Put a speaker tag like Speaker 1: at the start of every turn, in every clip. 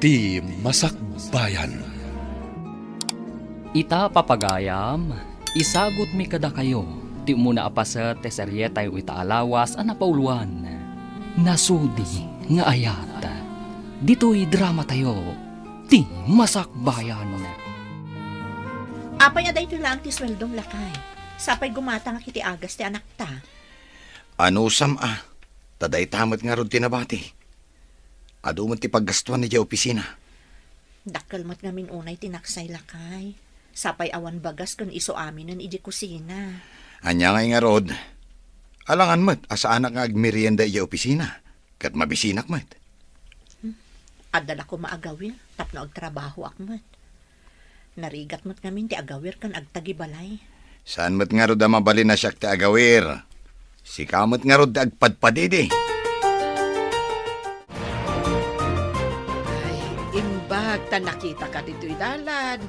Speaker 1: Ti Masakbayan.
Speaker 2: Ita papagayam, isagot mi kada kayo. Ti muna apasa teserye tayo itaalawas ang napauluan. Nasudi nga ayat. Dito'y drama tayo. Ti Masakbayan.
Speaker 3: Apay aday ito lang ti sweldong lakay. Sapay gumata nga kiti agas ti anak ta.
Speaker 4: Ano sama? Taday tamat nga rod tinabati. Ado man ti paggastuan ni di opisina.
Speaker 3: Dakkel mo't ngamin unay tinaksay lakay. Sapay awan bagas kun iso amin ng iji kusina.
Speaker 4: Anya nga rod. Alangan mat, asa anak nga agmerienda di opisina. Kat mabisinak mat.
Speaker 3: Adala ko maagawir, tapno agtrabaho akmat. Narigat mo't ngamin ti agawir kan agtagibalay.
Speaker 4: Saan mat nga rod mabalin na siyak ti agawir? Si kamot nga rod agpadpadidi.
Speaker 5: Imbag ta nakita ka dito'y dalan.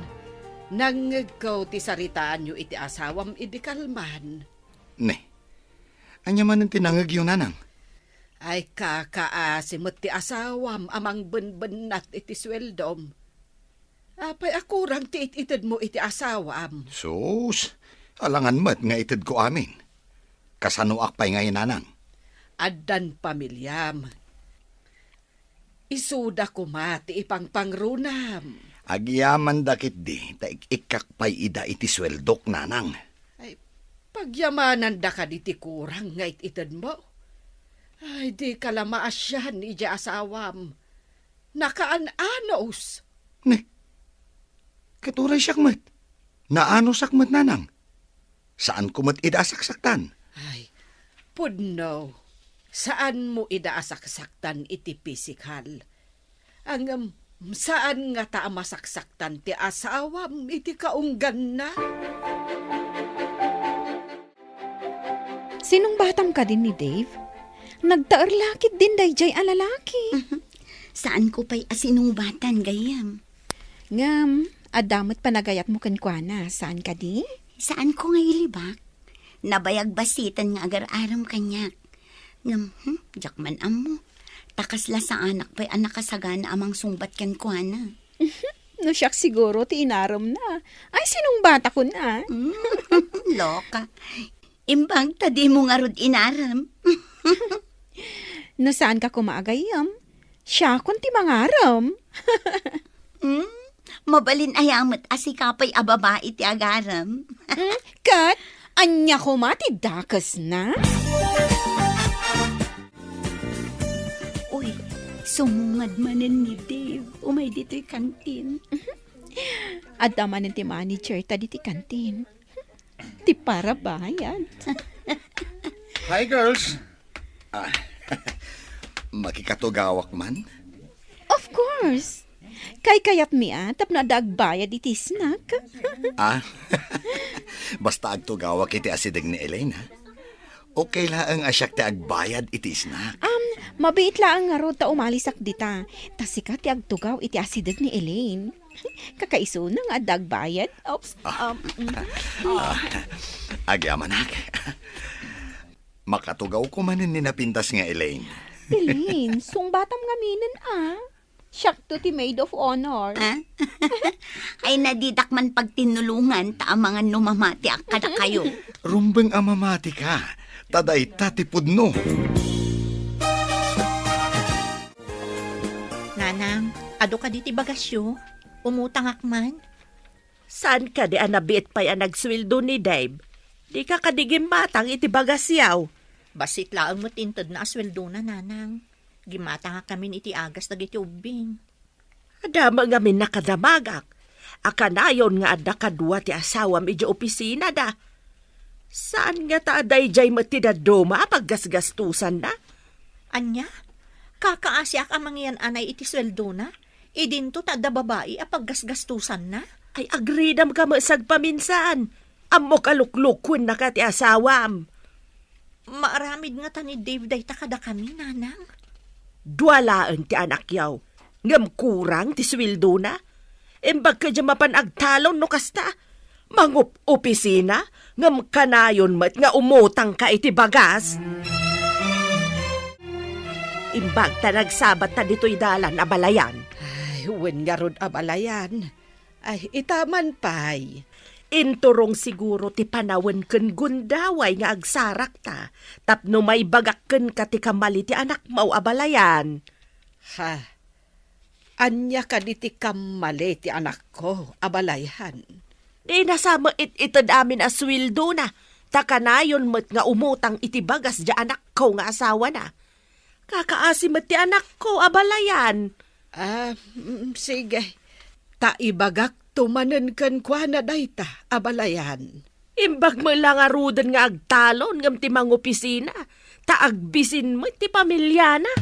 Speaker 5: Nangagaw ti saritaan yu iti asawam idikalman.
Speaker 4: Ne, anya man ang tinangag yun nanang.
Speaker 5: Ay kakaasimot ti asawam amang benbenat iti sweldom. Apay akurang ti ititid mo iti asawam.
Speaker 4: Sus, alangan mat nga itid ko amin. Kasanuak pa'y ngayon nanang.
Speaker 5: Addan pamilyam. Isuda ko mati ipang pangrunam.
Speaker 4: Agyaman dakit di, taik ikakpay ida iti sweldok nanang.
Speaker 5: Ay, pagyamanan da ka diti kurang nga ititid mo. Ay, di kalamaasyan iti asawam. Nakaan-anos.
Speaker 4: Ne, katuray siyak mat. Naano sakmat nanang? Saan ko mat ida saksaktan?
Speaker 5: Ay, pudno. Saan mo idaasaksaktan iti pisikal? Ang saan nga ta masaksaktan ti asawam iti kaunggan na?
Speaker 6: Sinong batam ka din ni Dave? Nagtaarlakit din dayjay a lalaki.
Speaker 7: Saan ko pa'y asinungbatan gayam?
Speaker 6: Ngam, adamot panagayat mo kankwana. Saan ka di?
Speaker 7: Saan ko nga ilibak? Nabayag basitan nga agar-aram kanyak. Ngam, jakman amo. Takasla sa anak pa'y anak kasagana amang sungbat kankwana.
Speaker 6: No siyak siguro ti inaram na. Ay, sinong bata ko na?
Speaker 7: Loka. Imbang tadi mo nga rod inaram.
Speaker 6: No saan ka kumaagayam? Siya kun ti mangaram.
Speaker 7: Mabalin ayamat asikapay ababae ti agaram.
Speaker 6: Kat, anya ko mati dakas na?
Speaker 7: Uy, sumungad manen ni Dave. Umay dito'y kantin.
Speaker 6: At naman ti manager ta di ti kantin. Ti para bayad.
Speaker 4: Hi, girls. Makikatugawak man?
Speaker 6: Of course. Kay kayat mi tap na dagbayad iti snack.
Speaker 4: Basta agtugawak iti asidag ni Elaine, ha? Okay lang asyak ti agbayad iti snack.
Speaker 6: Mabait lang nga ro ta umalisak dita. Tasika ti agtugaw iti asidag ni Elaine. Kakaiso na nga dagbayad. Oops.
Speaker 4: Agyamanak. Makatugaw ko manin ni napintas nga Elaine.
Speaker 6: Elaine, sung batam nga minin Siyak to ti maid of honor.
Speaker 7: Ay nadidak man pagtinulungan ta ang mga numamati akada kayo.
Speaker 4: Rumbeng amamati ka. Taday tatipudno.
Speaker 3: Nanang, ado ka di ti bagasyo. Umutang akman.
Speaker 8: Saan ka di anabit pa'y nagswildo ni Dave? Di ka kadigim matang iti bagasyaw.
Speaker 3: Basit laang mo't intod na asweldo na, nanang. Gimata nga kami iti agas na iti ubing.
Speaker 8: Adama nga min nakadamagak. Akanayon nga adda kadwa ti asawam iti opisina da. Saan nga ta aday jay matidadoma paggasgastusan na?
Speaker 3: Anya? Kakaasyak amang yan anay iti sweldo na? Idinto ta da babae apaggasgastusan na?
Speaker 8: Ay agridam ka masag paminsan. Amo kaluklukun na ka ti asawam.
Speaker 3: Maaramid nga ta ni Dave day takada kami, nanang.
Speaker 8: Duwalaan ti anak yaw. Ngam kurang ti swildo na. Embag ka dyan mapanagtalon no kasta. Mangup opisina. Ngam kanayon mat nga umutang ka iti bagas. Imbag ta nagsabat ta dito'y dalan abalayan.
Speaker 5: Ay, Ay, wen nga rod abalayan. Ay, itaman pay.
Speaker 8: Inturong siguro ti panawen ken gundaway nga agsarak ta. Tapno may bagak ken ka ti kamali ti anak mau abalayan.
Speaker 5: Ha, anya ka di ti kamali ti anak ko, abalayan.
Speaker 8: Di nasama itad amin aswildo na. Takanayon met nga umutang iti bagas di anak ko nga asawa na. Kakaasi met ti anak ko abalayan.
Speaker 5: Sige. Taibagak tumanen kan kwa na dayta, abalayan.
Speaker 8: Imbag mo lang arudan nga agtalon ngam ti mga opisina. Taagbisin mo ti pamilya na.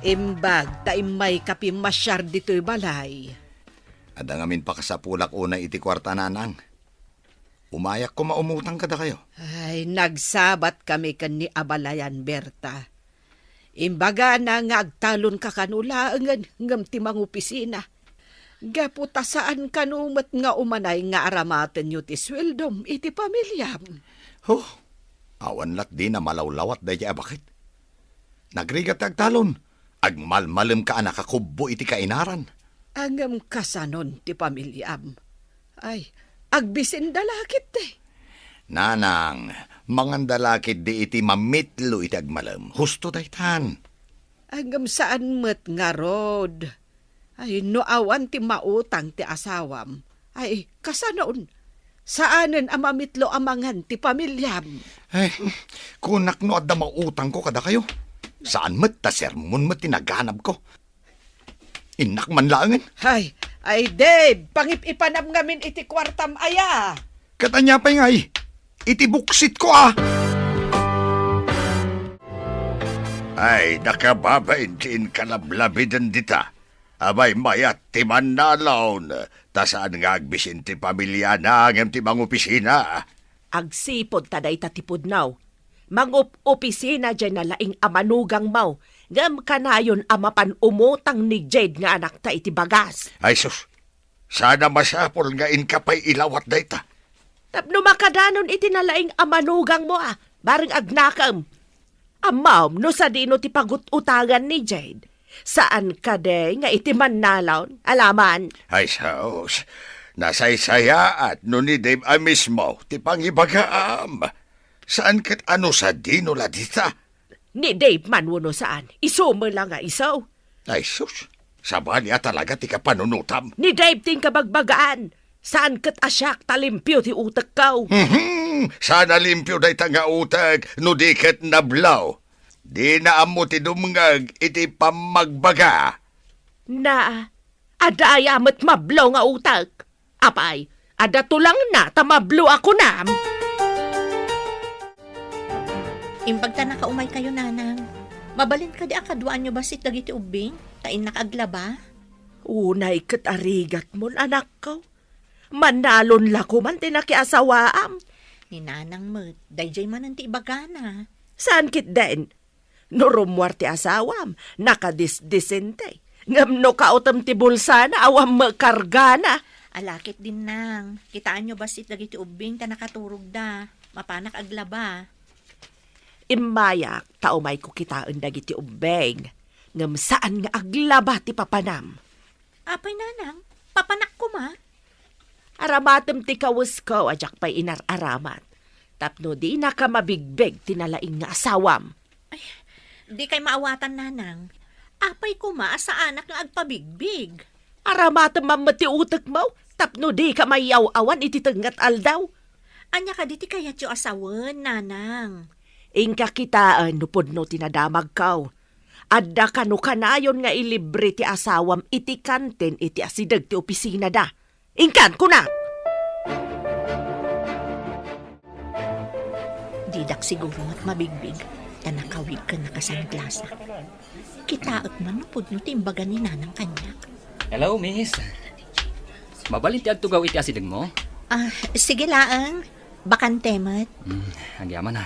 Speaker 5: Imbag, taimay kapimasyar dito'y balay.
Speaker 4: Ada ngamin pa kasapulak una iti kwarta nanang. Umayak ko maumutang kada kayo.
Speaker 5: Ay, nagsabat kami kan ni abalayan, Berta. Imbaga na nga agtalon ka kanula ngam ti mga opisina. Gaputa saan kanumat nga umanay nga aramaten nyo ti sweldom iti pamilyam.
Speaker 4: Awan lat di na malawlawat dahi bakit. Nagrigat agtalon. Agmalmalem ka anak akubbo iti kainaran.
Speaker 5: Angam kasanon ti pamilyam. Ay, agbisin dalakit
Speaker 4: Nanang, mangandalakit di iti mamitlo iti agmalem. Husto daytan.
Speaker 5: Angam saan met nga rod. Ay, no awan ti mautang ti asawam. Ay, kasanon. Saanen amamitlo amangan ti pamilyam.
Speaker 4: Ay, kunak no adda mautang ko kada kayo. Saan met ta sermon met tinaganap ko. Inak man laangan.
Speaker 5: Ay Dave, pangip-ipanam ngamin iti kwartam aya.
Speaker 4: Katanya pa ngay, iti buksit ko Ay, nakababaintin kalablabidan dita. Abay mayat ti manalaon. Tasaan nga agbisin ti pamilya na ngem ti mga opisina.
Speaker 8: Agsipod taday tatipod now. Mangup-opisina dyan na laing amanugang mau. Ngam kanayon amapan umutang ni Jade nga anak ta iti bagas.
Speaker 4: Ay sus, sana masapol nga inkapay ilawat dayta.
Speaker 8: Tapno makadanon iti nalaing amanugang mo baring agnakam. Amaw, no sa dino ti pagut-utangan ni Jade. Saan ka de nga iti manalaon, alaman?
Speaker 4: Ay sus, nasaysaya at no ni Dave mismo ti pangibagaam. Saan kat ano sa dino la dita?
Speaker 8: Ni Dave man wano saan, isumo lang nga isaw.
Speaker 4: Ay sus, sabali talaga ti kapanunutam.
Speaker 8: Ni Dave ting kabagbagaan, saan kat asyak talimpyo ti utak kaw.
Speaker 4: Sana limpyo day nga utag, no di kat nablaw. Di na amo ti dumngag iti pamagbaga.
Speaker 8: Na, adaya met mablaw nga utak. Apay, ada tulang na tamablo ako na.
Speaker 3: Imbag ta nakaumay kayo, nanang. Mabalin ka di akaduan nyo basit dagiti ubing? Tain nakaglaba?
Speaker 8: Unay kat arigat mon anak ko. Manalon lako man tinakiasawaam.
Speaker 3: Ni nanang met, dayjay man ang ti ibagana.
Speaker 8: Saan kit den? No rumwar ti asawam, nakadisdisente. Ngam no kautam ti bulsa na awam makargana.
Speaker 3: Alakit din nang. Kitaan nyo basit dagiti ubing ta nakaturog da. Mapanak aglaba.
Speaker 8: Imayak, taumay ko kitaan dagiti ubeng. Ngam saan nga aglaba ti papanam.
Speaker 3: Apay nanang, papanak ko ma.
Speaker 8: Aramatem ti kawus ko, ajak pa'y inararamat. Tapno di na ka mabigbeg tinalaing nga asawam.
Speaker 3: Di kay maawatan, nanang. Apay ko ma sa anak nga agpabigbig.
Speaker 8: Aramatem mamati utak mo, tapno di ka mayaw-awan iti tengat aldaw.
Speaker 3: Anya ka diti kayat yung asawan, nanang.
Speaker 8: Ingka kitaan nupod no tinadamag kaw. Adda ka no kanayon nga ilibre ti asawam iti kanten iti asidag ti opisina da. Ingkan ko na!
Speaker 3: Didak siguro mat mabigbig. Ta nakawig ka nakasanglasa. Kitaak man nupod no timbaga ni nanang kanyak.
Speaker 2: Hello, miss. Mabalin ti agtugaw iti asidag mo?
Speaker 3: Sige laang. Bakante mat.
Speaker 2: Agyaman na.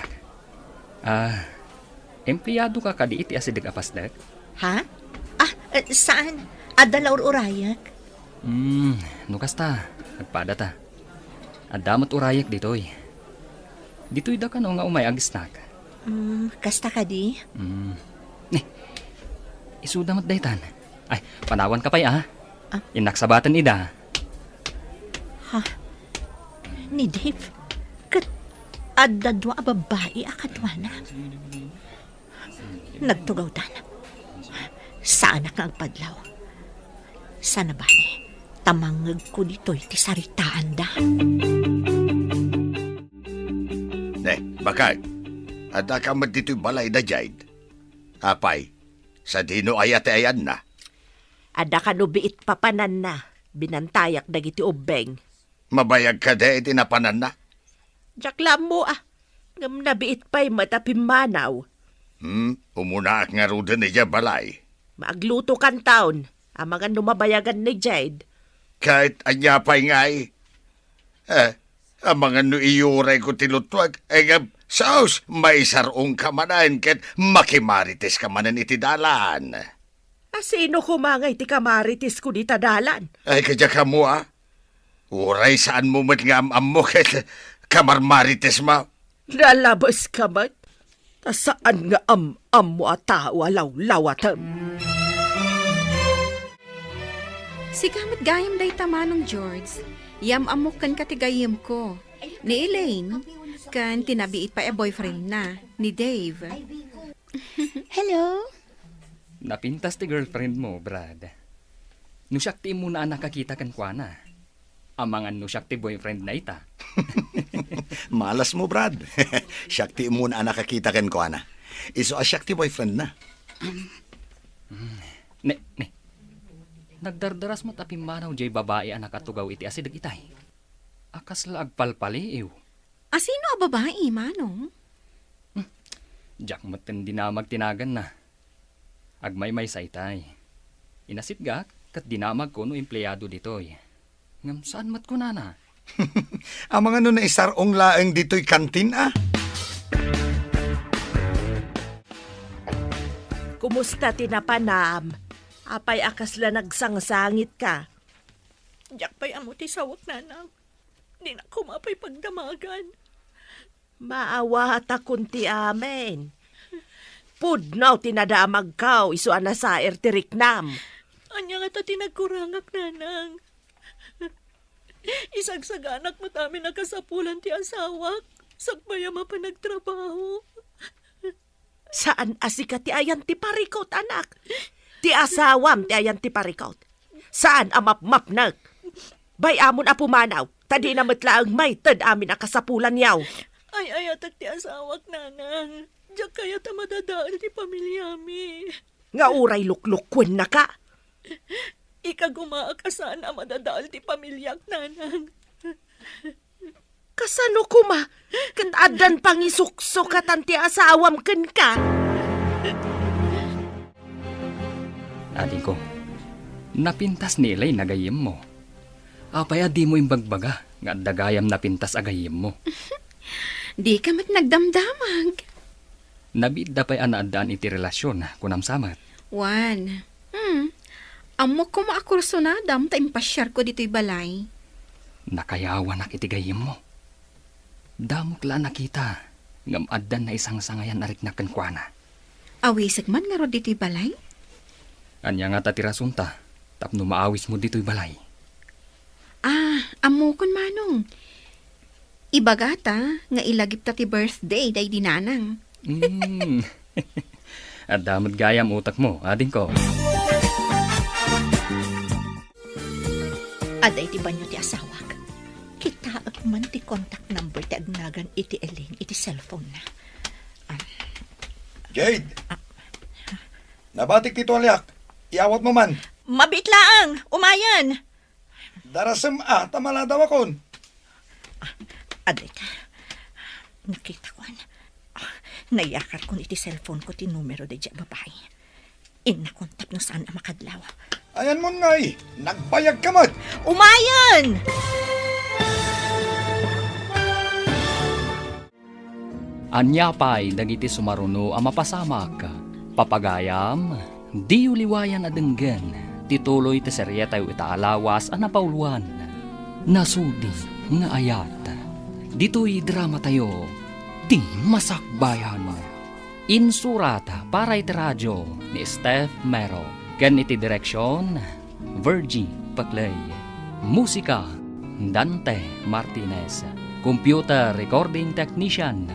Speaker 2: Empleyado ka kadi iti asidag apasdag?
Speaker 3: Ha? Saan? Adalaur urayak?
Speaker 2: Nukasta. Nagpada ta. Adamot urayak ditoy. Ditoy da ka no nga umay agisnak.
Speaker 3: Kasta ka di?
Speaker 2: isudamat daytan. Ay, panawan ka pa'y
Speaker 3: Ah?
Speaker 2: Inaksabatan ida.
Speaker 3: Ni Dave, kat adadwa a babae akadwana. Nagtugaw tana. Saan ka agpadlaw? Sana ba tamangag ko dito'y ti saritaan da.
Speaker 4: Ne, bakag. Ada ka man dito'y balay da jayd. Apay, sa dino ayate ayan na.
Speaker 8: Ada ka no biit papanan na. Binantayak dagiti ubeng.
Speaker 4: Mabayag ka de itinapanan na.
Speaker 8: Jaklam mo Ngam nabiit pa'y matapimanaw.
Speaker 4: Umunaak nga rudan niya balay.
Speaker 8: Maagluto kan taon. Ang mga numabayagan ni Jade.
Speaker 4: Kahit anya pa'y ngay. Ang mga nuiyuray ko tilutwag. Saus, may sarong kamanan ket makimarites kamanan iti dalan.
Speaker 8: Sino kumangay ti kamaritis ko di tadalan?
Speaker 4: Ay, kadya ka mo Uray saan mo mat nga am mo ket kamarmarites ma.
Speaker 8: Lalabas ka ba't? Saan nga am mo tao law-lawatan?
Speaker 6: Sigamit gayam day tamanong George. Yam amok kan katigayam ko. Ni Elaine, kan tinabiit pa boyfriend na, ni Dave.
Speaker 7: Hello?
Speaker 2: Napintas ti girlfriend mo, Brad. Nusyakti mo na nakakita kan kwa na. Amangan nusyakti boyfriend na ita.
Speaker 9: Malas mo, Brad. Shakti mo na nakakita ken ko, ana. Iso a shakti boyfriend na.
Speaker 2: Ne. Nagdardaras mo tapi manaw jay babae ang nakatugaw iti asidag itay. Akas la agpalpali, ew.
Speaker 6: Asino a babae, manong?
Speaker 2: Diyak matin dinamag tinagan na. Agmay-may sa itay. Inasit gak, kat dinamag ko no empleyado ditoy. Ngam saan mat ko na?
Speaker 9: Ang mga nun na isarong laeng dito'y kantin,
Speaker 8: Kumusta tinapanam? Apay akas la nagsangsangit ka.
Speaker 3: Diyak pa'y amo ti sawak nanang. Di na ko mapay pagdamagan.
Speaker 8: Maawa ta kunti amen. Pudnaw tinadamag kaw, iso ana sa ertiriknam.
Speaker 3: Anya nga ta tinagkurangak nanang. Isagsaganak mo tami nakasapulan ti asawak. Sagbaya mapanagtrabaho.
Speaker 8: Saan asika ti ayan ti parikot, anak? Ti asawam ti ayan ti parikot. Saan amap-map nag? Bay amon apumanaw, tadi na matlaang may tad amin akasapulan yaw.
Speaker 3: Ay ayatak ti asawak nanang. Diyak kaya ta madadaan ti pamilya mi.
Speaker 8: Nga uray luklukwen na ka.
Speaker 3: Ikagumaakasan ang madadaan ti pamilyak nanang.
Speaker 8: Kasano kuma? Kat adan pangisukso-katan ti asawam ken ka.
Speaker 2: Ading ko, napintas ni Elay nagayim mo. Apaya di mo imbagbaga, nga dagayam napintas agayim mo.
Speaker 6: Di ka mat nagdamdamag.
Speaker 2: Nabidda pa'y anaadaan iti relasyon, kunam samat.
Speaker 6: Juan, amok ko maakurso na dam ta impasyar ko dito'y balay.
Speaker 2: Nakayawan nak iti gayim mo. Damok la nakita, ngam addan na isang sangayan arik na kenkwana.
Speaker 6: Awisag man nga ro dito'y balay?
Speaker 2: Anya nga tatirasunta, tapno maawis mo dito'y balay.
Speaker 6: Amokon manong. Ibagata nga ilagip ta ti birthday day dinanang.
Speaker 2: At damod gayam utak mo, ading ko.
Speaker 3: Aday ti banyo ti asawak. Kita man ti contact number ti agnagan iti Elaine iti cellphone na.
Speaker 9: Jade! Nabatik ti tuwalyak. Iawat mo man.
Speaker 3: Mabitlaang! Umayan!
Speaker 9: Darasem tamala daw akon.
Speaker 3: Aday ka. Nakita ko nayakar ko iti cellphone ko ti numero de dya babae. Inakontak no saan ang makadlaw.
Speaker 9: Ayan mo ngay, nagbayag ka mat.
Speaker 3: Umayan!
Speaker 2: Anya pa'y dagiti sumaruno ang mapasamak. Papagayam, di uliwayan adenggan. Tituloy ti serye tayo itaalawas ang napauluan. Nasudi nga ayat. Dito'y drama tayo, di masakbayan. Insurata para iti radyo. ni Steph Mero. Kan iti direksyon, Virgie Paclay. Musika, Dante Martinez. Computer Recording Technician,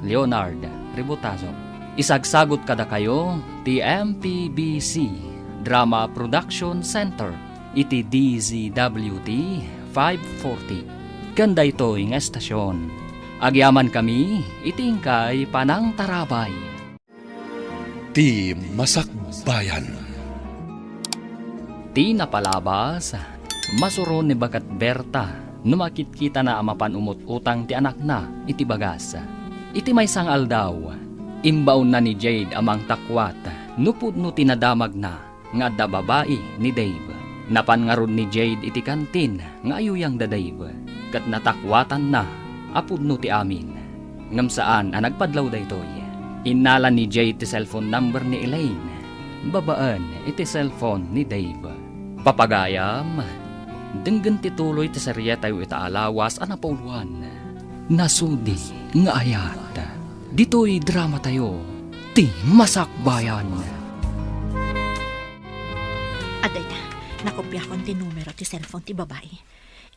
Speaker 2: Leonard Ributazo. Isagsagot kada kayo, ti MPBC Drama Production Center, iti DZWT 540. Kanda ito ing estasyon. Agyaman kami, iting kay Panang Tarabay.
Speaker 1: Ti Masakbayan.
Speaker 2: Ti napalabas, masuron ni Bagat Berta, numakit kita na amapan umut-utang ti anak na, iti bagas. Iti may sang aldaw, imbaon na ni Jade amang takwat, nupud no tinadamag na, nga da babae ni Dave. Napan nga ron ni Jade iti kantin, nga ayuyang da Dave, kat natakwatan na, apud no ti amin. Ngam saan ang nagpadlaw da ito'y. Inalan ni Jade ti cellphone number ni Elaine. Babaan iti cellphone ni Dave. Papagayam, denggan ti tuloy ti serye tayo itaalawas anapauluan. Nasudi nga ayat. Dito'y drama tayo, ti Masakbayan.
Speaker 3: Aday na, nakopya kon ti numero ti cellphone ti babae.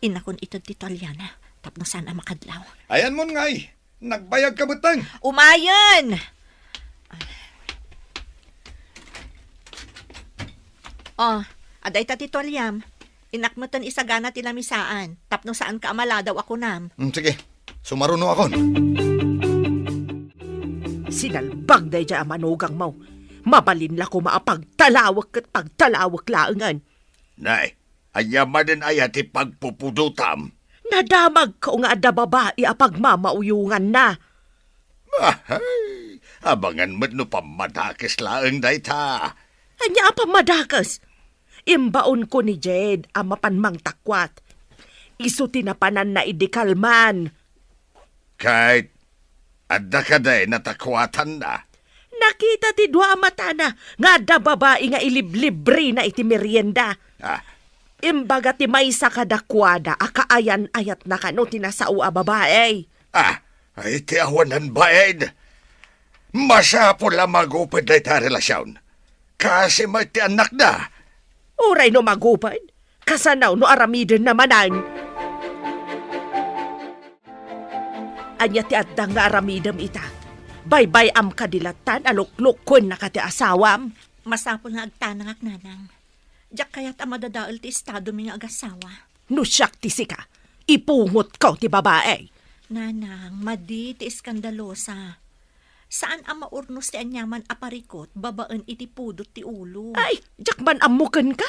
Speaker 3: Inakon ito ti Talyana, tapno sana makadlaw.
Speaker 9: Ayan mo ngay, nagbayag ka butang.
Speaker 3: Umayon! Oh, aday ta ti Tolyam. Inakmutan isagana ti lamisaan, tapno saan ka amala daw ako nam.
Speaker 9: Sige, sumaruno ako.
Speaker 8: Sinalbag day dya manugang mo. Mabalin la ko maapagtalawak at pagtalawak laangan.
Speaker 4: Nay, ayaman din ayat ipagpupudutam.
Speaker 8: Nadamag ko nga da babae apag mamauyungan na.
Speaker 4: Ahay, abangan mo't no pamadakis laang dayta.
Speaker 8: Anya pa madakas. Imbaon ko ni Jed ang mapanmang takwat. Isu tinapanan na idikalman.
Speaker 4: Kahit adda ka day natakwatan na.
Speaker 8: Nakita ti dua mata na nga da babae nga iliblibre na iti merienda.
Speaker 4: Ah,
Speaker 8: Imbaga ti may sa kadakwada akaayan ayat na kano tinasao a babae.
Speaker 4: ay ti awanan baed. Masapol la magupad day ta relasyon. Kasi may ti anak na.
Speaker 8: Uray no magupad. Kasanaw no aramiden namanan. Anya ti addang nga aramidem ita. Baybay am kadilatan aluklukon na kati asawam.
Speaker 3: Masapol nga agtanang nanang. Diyak kaya't amadadaol ti estado mi nga agasawa.
Speaker 8: No siyak ti sika. Ipungot ko ti babae.
Speaker 3: Nanang, madi ti iskandalosa. Saan ang maurnos ti anyaman aparikot, babaan iti pudot ti ulo.
Speaker 8: Ay, jak man amukan ka.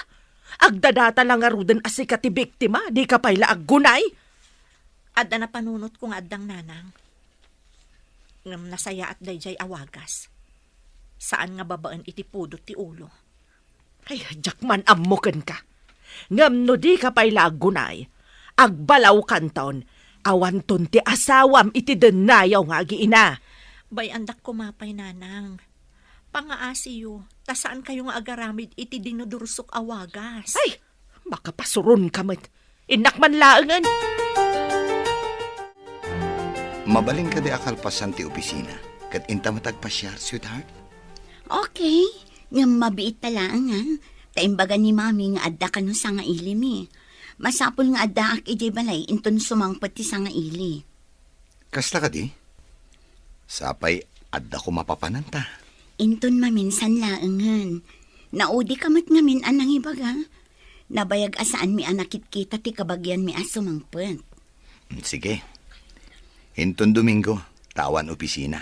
Speaker 8: Agdadata lang nga ruden asika ti biktima, di ka payla aggunay.
Speaker 3: Adda na panunot ko nga addang nanang. Ngam nasaya at dayjay awagas. Saan nga babaan iti pudot ti ulo.
Speaker 8: Ay, jak man amukan ka. Ngam no di ka payla aggunay. Agbalaw kanton, awanton ti asawam iti denayaw nga agiina.
Speaker 3: Bay andak kumapay nanang. Pangaasiyo, ta saan kayo nga agaramid iti dinudursok awagas.
Speaker 8: Ay, makapasuron ka met. Inakman laangan.
Speaker 9: Mabaling ka di akalpasan ti opisina. Kat inta matagpasyar, sweetheart.
Speaker 7: Okay, nga mabiit talaangan. Taimbaga ni mami nga adda ka no sa nga ili mi. Masapol nga adda ak ijay balay inton sumangpet ti sa nga ili.
Speaker 9: Kasta ka di? Sapay, adda ko mapapananta.
Speaker 7: Inton maminsan laangan. Naudi kamat ngamin anang ibaga. Nabayag asaan mi anakit kita ti kabagyan mi asumangpet.
Speaker 9: Sige. Inton Domingo, tawan opisina.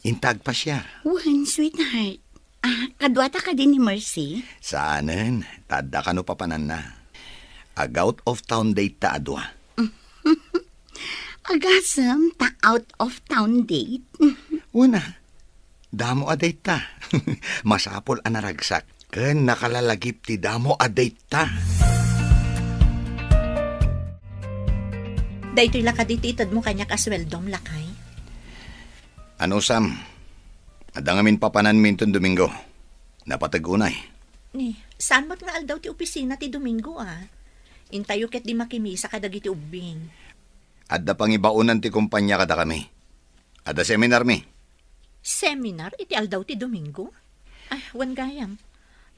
Speaker 9: Intag pa siya.
Speaker 7: Wan, sweetheart. Kadwata ka din ni Mercy?
Speaker 9: Saanen, tadda ka no papanan na. Ag-out of town date ta adwa.
Speaker 7: Agasam, ta out of town date.
Speaker 9: Una, damo a date ta. Masapol a naragsak. Ken nakalalagip ti damo a date ta.
Speaker 3: Daytoy lakadititad mo kanya kasweldom lakay.
Speaker 9: Ano, Sam? Adda ngamin papanan minton Domingo. Napatagunay.
Speaker 3: Ni, saan mo't nga aldaw ti opisina ti Domingo Intayo ket di makimisa kadagiti ubing.
Speaker 9: Adda pangibaunan ti kumpanya kada kami. Adda seminar mi.
Speaker 3: Seminar iti aldaw ti Domingo? Ay, wan gayam.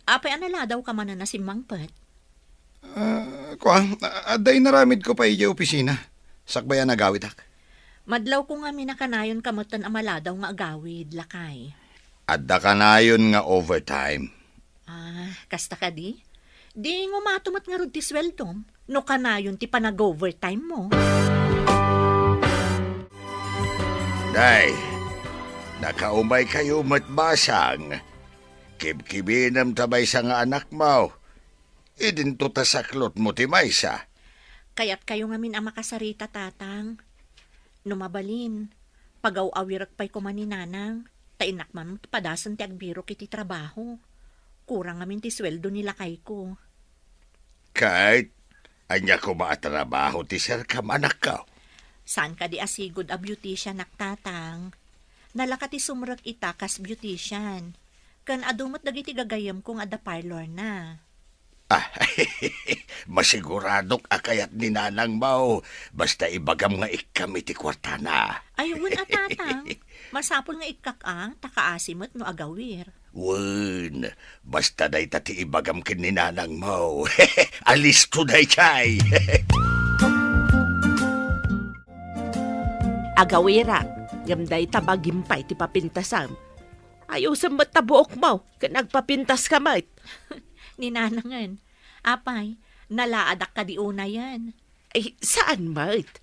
Speaker 3: Apay anala daw ka man na si Mangpet.
Speaker 9: Aday naramid ko pa iya opisina. Sakbayan nagawid ak.
Speaker 3: Madlaw ko nga minakanayon kamutan amala daw nga agawid, lakay.
Speaker 4: Adda ka na yun nga overtime.
Speaker 3: Kasta ka di? Di nga matumat nga rod ti sweldom. No kanayon ti panag-overtime mo.
Speaker 4: Day, nakaumay kayo matbasang. Kibkibinam tabay sa nga anak mo. Idinto ta saklot mo ti maysa.
Speaker 3: Kaya't kayo nga min ang makasarita, tatang. Numabalin. Pagaw-awirak pa'y kumaninanang. Tainak man padasan ti agbiro kiti trabaho. Kurang ngamin ti sweldo nila kay ko.
Speaker 4: Kahit anya ko maatrabaho ti sir kam anak ka.
Speaker 3: Saan ka di asigod a beautician naktatang? Nalaka ti sumrag itakas beautician. Kan adumot dagiti gagayam kong ada parlor na.
Speaker 4: Masiguradok akayat ni nanang mo. Basta ibagam nga ikam iti kwartana.
Speaker 3: Ayun tatang. Masapol nga ikakang takaasimot no agawir.
Speaker 4: Wun, basta day tati ibagam kin ni nanang mo. Alis to day chay.
Speaker 8: Agawira, gamday tabagimpay ti papintasam. Ayaw sa matabuok mo, nagpapintas ka mait.
Speaker 3: Ninanangan. Apay, nalaadak ka di una yan.
Speaker 8: Ay, saan mait?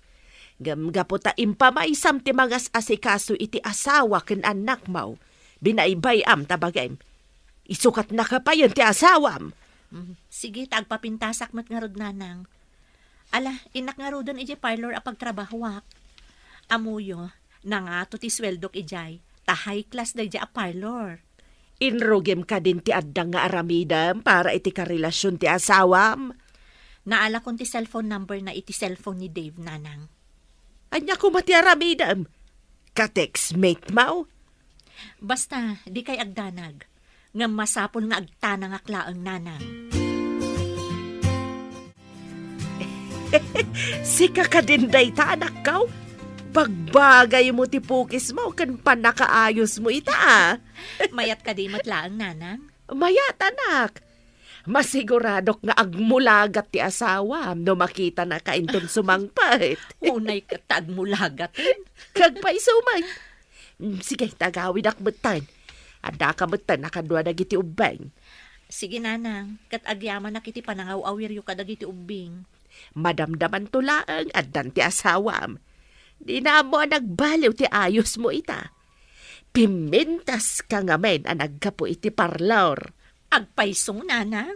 Speaker 8: Gamgapo ta impamaisam ti mangas asikaso iti asawa ken anak mo. Binaybayam tabagay. Isukat na kapayon ti asawam.
Speaker 3: Sige, tagpapintasak mat nga rod nanang. Ala, inak nga rodon iji parlor apag trabahwak. Amuyo, nangato ti sweldok ijay. Ta high class da iji a parlor.
Speaker 8: Inrugim ka din ti addang nga aramidam para iti karelasyon ti asawam.
Speaker 3: Naala kon ti cellphone number na iti cellphone ni Dave, nanang.
Speaker 8: Anya ko mati aramidam. Ka-textmate mo.
Speaker 3: Basta, di kay agdanag. Nga masapol nga agtanang aklaang nanang.
Speaker 8: Sika ka din day ta anak ka. Pagbagay mo ti pukis mo kan panakaayos mo ita.
Speaker 3: Mayat ka di matlaang nanang.
Speaker 8: Mayat anak. Masiguradok nga agmulagat ti asawam no makita na kainton sumangpait.
Speaker 3: Unay ka tagmulagatin.
Speaker 8: Kagpay sumay. Sige, tagawid akmutan. Ada ka mutan nakadwa dagiti ubeng.
Speaker 3: Sige nanang, kat agyaman na kiti panangaw-awir yu kadagiti ubing.
Speaker 8: Madamdaman tulaang addan ti asawam. Di na mo nagbaliw ti ayos mo ita. Pimintas ka nga men ang nagkapo iti parlor.
Speaker 3: Agpaisong nanang.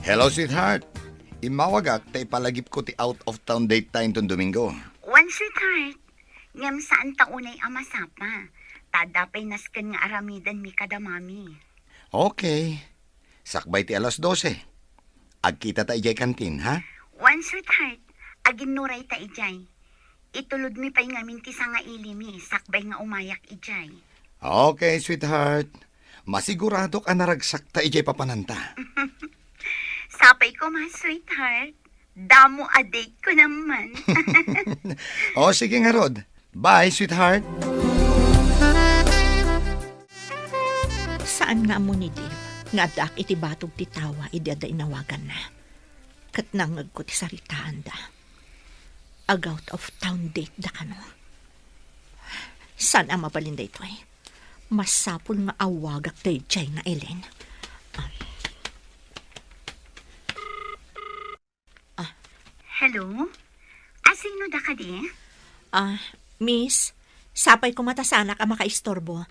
Speaker 9: Hello, sweetheart. Imawagak tay palagip ko ti out of town date time ton Domingo.
Speaker 7: One sweetheart, ngam saan taunay amasapa. Tadapay nasken nga aramidan mi kadamami.
Speaker 9: Okay. Sakbay ti alas 12. Agkita ta ijay kantin, ha?
Speaker 7: One sweetheart, agin nuray ta ijay. Itulod mi pa'y ngamin ti nga ilimi, sakbay nga umayak ijay.
Speaker 9: Okay, sweetheart. Masigurado ka naragsak ta ijay papananta.
Speaker 7: Sapay ko ma, sweetheart. Damo a date ko naman.
Speaker 9: O, sige nga, Rod. Bye, sweetheart.
Speaker 3: Saan nga mo ni Dave? Nga dak iti batog ti tawa, idada inawagan na. Kat nangag ko ti saritaan da. Out of town date da ka no. Saan ang mabalinda ito eh? Masapol nga awagak day jay nga Ellen.
Speaker 7: Hello? Asino da ka di?
Speaker 3: Miss, sapay ko matasanak ang makaistorbo.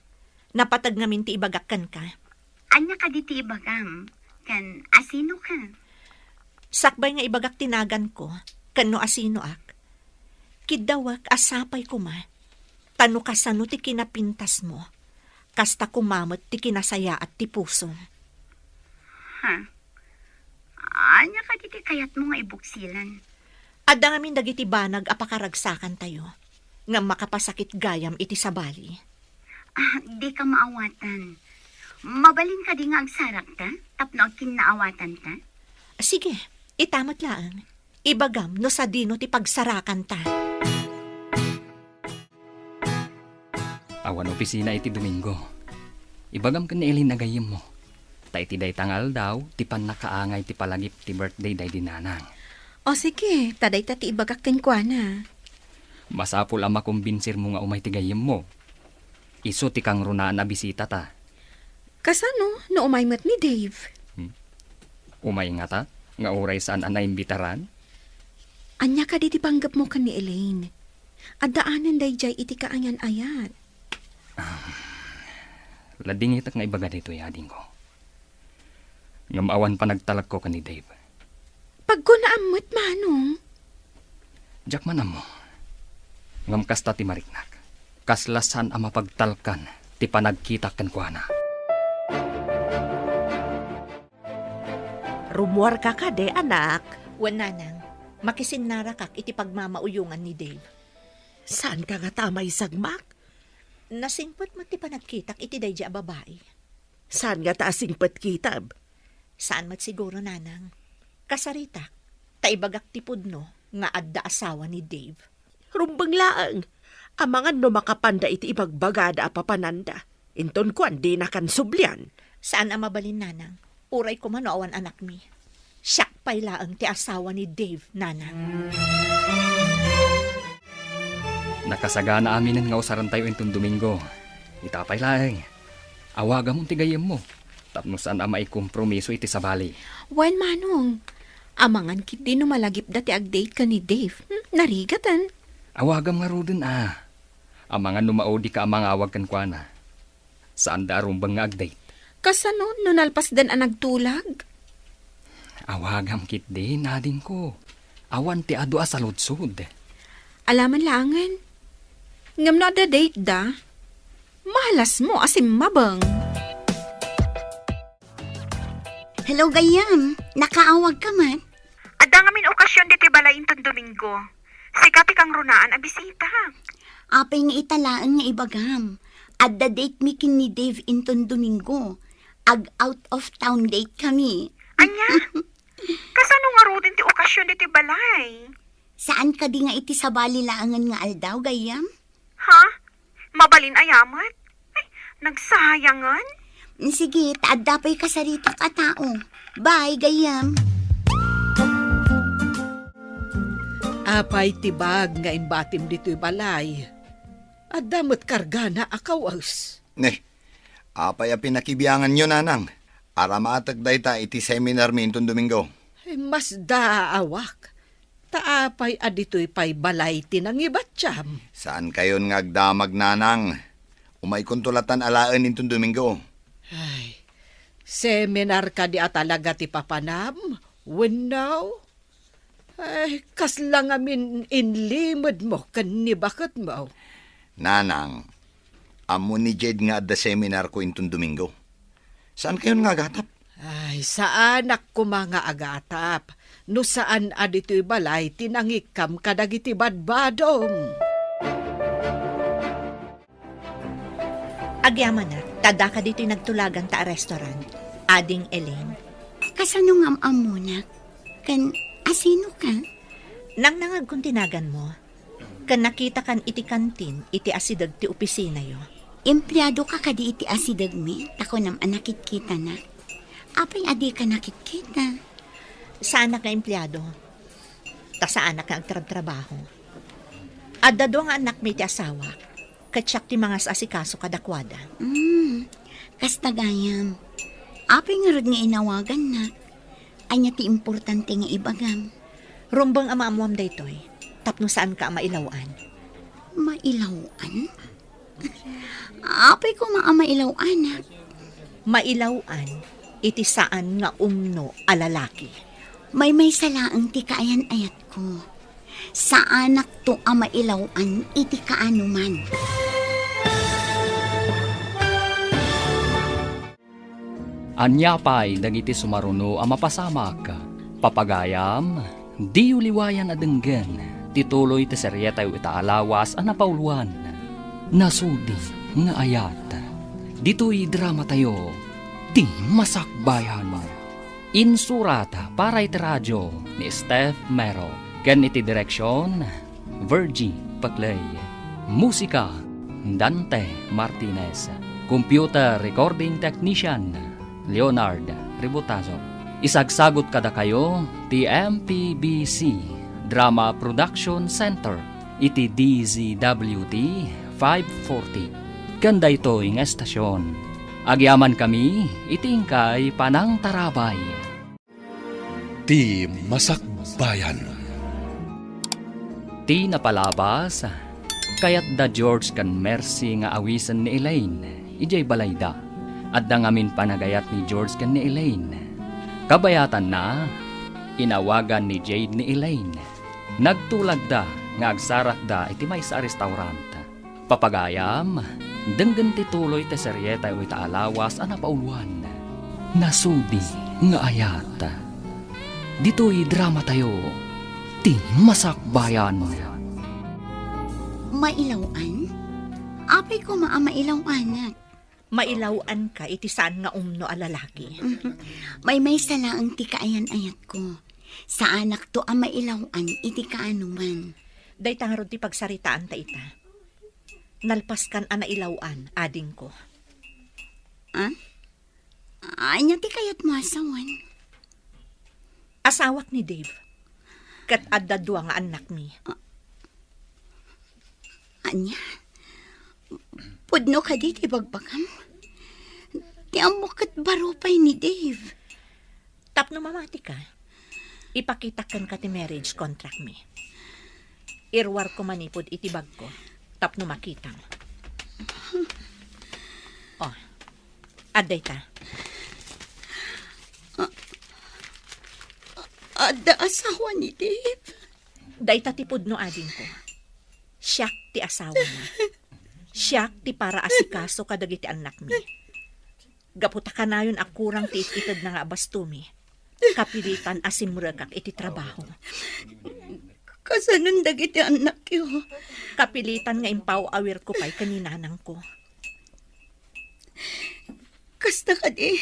Speaker 3: Napatag ngamin ti ibagakkan ka.
Speaker 7: Anya ka di ti ibagam? Kan asino ka?
Speaker 3: Sakbay nga ibagak tinagan ko, kano asino ak. Kidawak asapay ko ma. Tano kasano ti kinapintas mo. Kasta kumamot ti kinasaya at ti puso.
Speaker 7: Ha? Anya ka di ti kayat mo nga ibuksilan?
Speaker 3: Adda ngamin dagiti banag apakaragsakan tayo. Nga makapasakit gayam iti sabali.
Speaker 7: Di ka maawatan. Mabalin ka di nga agsarak ta? Tapno ang kinaawatan ta?
Speaker 3: Sige, itamat lang. Ibagam no sa dino ti pagsarakan ta.
Speaker 2: Awan opisina iti Domingo. Ibagam ka ni Eileen nagayim mo. Ta iti day tangal daw, ti pan nakaangay ti palagip ti birthday day dinanang.
Speaker 6: O sige, taday tati ibagak kwa na.
Speaker 2: Masapul ang makumbinsir mo nga umay ti gayim mo. Iso ti kang runaan na bisita ta.
Speaker 6: Kasano, no umaymat ni Dave?
Speaker 2: Umay nga ta, nga uray saan ang naimbitaran.
Speaker 6: Anya ka di panggap mo ka ni Elaine. At daanan day jay iti kaanyan ayat.
Speaker 2: Lading itak nga ibaga dito yading ko. Ngamawan pa nagtalag ko ka ni Dave.
Speaker 6: Pag ko naamot, manong.
Speaker 2: Jack manam mo. Ngam kasta ti mariknak. Kaslasan ang mapagtalkan ti panagkita kan kuana.
Speaker 8: Rumuar ka ka de, anak.
Speaker 3: Wan nanang, makisinara kak iti pagmamauyungan ni Dave.
Speaker 8: Saan ka nga tamay sagmak?
Speaker 3: Nasingpot mo ti panagkitak iti dayja a babae.
Speaker 8: Saan nga taasing patkitab?
Speaker 3: Saan mat siguro nanang? Kasarita, taibagak ti pudno nga adda asawa ni Dave.
Speaker 8: Rumbang laang. Amangan no makapanda iti ibagbagada a papananda. Inton kwan di na kan sublian.
Speaker 3: Saan ang mabalin nanang? Uray ko man o awan anak mi. Siyak pay laang ti asawa ni Dave, nanang.
Speaker 2: Nakasagana aminin nga usaran tayo intong Domingo. Itapay laeng. Awaga mong tigayem mo. Tapno saan ang maikompromiso iti sabali.
Speaker 6: Wan manong. Amangan kit di no malagip dati ag-date ka ni Dave. Narigatan.
Speaker 2: Awagam nga ro din Amangan numaodi ka amang awag kan kuana. Saan da rumbang nga ag-date?
Speaker 6: Kasano, no nalpas dan ang nagtulag?
Speaker 2: Awagam kit di nadin ko. Awan ti adu sa lutsud.
Speaker 6: Alaman langan. Ngam na da date da. Mahalas mo asim mabang.
Speaker 7: Hello, gayam. Nakaawag ka man.
Speaker 10: Ada ngamin okasyon diti balayin ton Domingo. Sikati kang runaan a bisita.
Speaker 7: Apay nga italaan nga ibagam. At the date mi kin ni Dave inton Domingo. Ag out of town date kami.
Speaker 10: Anya? Kasano nga ro din ti okasyon diti balay?
Speaker 7: Saan ka di nga iti sabali laangan nga aldaw, gayam?
Speaker 10: Ha? Mabalin ayamat? Ay, nagsayangan?
Speaker 7: Sige, taadda pa'y kasarita ka tao. Bye, gayam.
Speaker 5: Apay tibag nga imbatim dito'y balay. At damot karga na akawas.
Speaker 9: Apay a pinakibiyangan nyo, nanang. Ara maatag dayta iti seminar mi intong Domingo.
Speaker 5: Mas daawak. Taapay adito'y pay balay tinang ibatsyam.
Speaker 9: Saan kayon nga agdamag, nanang? Umay kuntulatan alaan intong Domingo.
Speaker 5: Ay, seminar ka di atalaga ti papanam? Winaw? Ay, kaslang amin inlimod mo kan ni bakit mo.
Speaker 9: Nanang, amo ni Jed nga adda seminar ko intong Domingo. Saan kayon nga agatap?
Speaker 5: Ay, sa anak ko mga agatap. No saan adito'y balay tinangikam kadagiti badbadong.
Speaker 3: Agyaman na, tada ka dito'y nagtulagan ta a restaurant. Ading Elaine.
Speaker 7: Kasano nga amunak? Kan, asino ka?
Speaker 3: Nang nangag kung tinagan mo, kan nakita kan iti kantin, iti asidag ti opisina yo.
Speaker 7: Empleyado ka kadi iti asidag mi, tako nam anakit kita na. Apay adi ka nakit kita.
Speaker 3: Sa anak nga empleyado, ta sa anak nga agtrabaho. Adda do nga anak may ti asawa, katsak ti mga asikaso kadakwada.
Speaker 7: Kasta gayam. Apay nga rod nga inawagan na. Anya ti importante nga ibagam.
Speaker 3: Rumbang amaamuam daytoy, tapno saan ka mailawan.
Speaker 7: Mailawan? Apay ko mailawan.
Speaker 3: Mailawan, iti saan nga umno alalaki.
Speaker 7: May salaang ti kaayan ayat ko. Sa anak to mailawan, iti kaano man.
Speaker 2: Anyapay dagiti sumaruno a mapasamak. Papagayam, di uliwayan adenggen. Tituloy ti serye tayo itaalawas a napauluan. Nasudi nga ayat. Dito'y drama tayo. Di masakbayan. Insurata para iti radyo ni Steph Mero. Ken iti direksyon, Virgie Paclay. Musika, Dante Martinez. Computer Recording Technician, Leonard Ributazo. Isagsagot kada kayo, ti MPBC Drama Production Center, iti DZWT 540. Kanda ito ng estasyon. Agyaman kami, itingkay panang tarabay.
Speaker 1: Ti Masakbayan.
Speaker 2: Ti napalabas, kayat da George kan Mercy nga awisan ni Elaine, ijay balayda. At da ngamin panagayat ni George kan ni Elaine. Kabayatan na, inawagan ni Jade ni Elaine. Nagtulag da, nga agsarak da iti may sa restaurant. Papagayam, denggan ti tuloy te seryeta o itaalawas ana pauluan. Nasudi nga ayat. Dito'y drama tayo, ti Masakbayan.
Speaker 7: Mailawan? Apay ko maamailawanak.
Speaker 3: Mailawan ka iti saan nga umno a lalaki.
Speaker 7: May salaang ti kaayan-ayat ko. Sa anak to ang mailawan iti kaanuman.
Speaker 3: Day tangarod ti pagsaritaan ta ita. Nalpas kan ana ilawan, ading ko.
Speaker 7: Anya ti kayat mo asawan?
Speaker 3: Asawak ni Dave. Kat adda dua nga anak mi.
Speaker 7: Anya? Pudno ka di ti bagbagam? Ti amok at baropay ni Dave.
Speaker 3: Tapno mamati ka. Ipakitakan ka ti marriage contract mi. Irwar ko manipod iti bag ko. Tapno makitang. Oh, aday ta.
Speaker 7: Ada asawa ni Dave?
Speaker 3: Day ta tipod no ading ko. Siyak ti asawa na. Siyak ti para asikaso kadagiti anak mi. Gaputa ka na yun akurang ti ititad na nga bastumi. Kapilitan asimuragak iti trabaho.
Speaker 7: Kasanon dagiti anak yo.
Speaker 3: Kapilitan nga impaw awir ko pa'y kaninanang ko.
Speaker 7: Kasta ka di.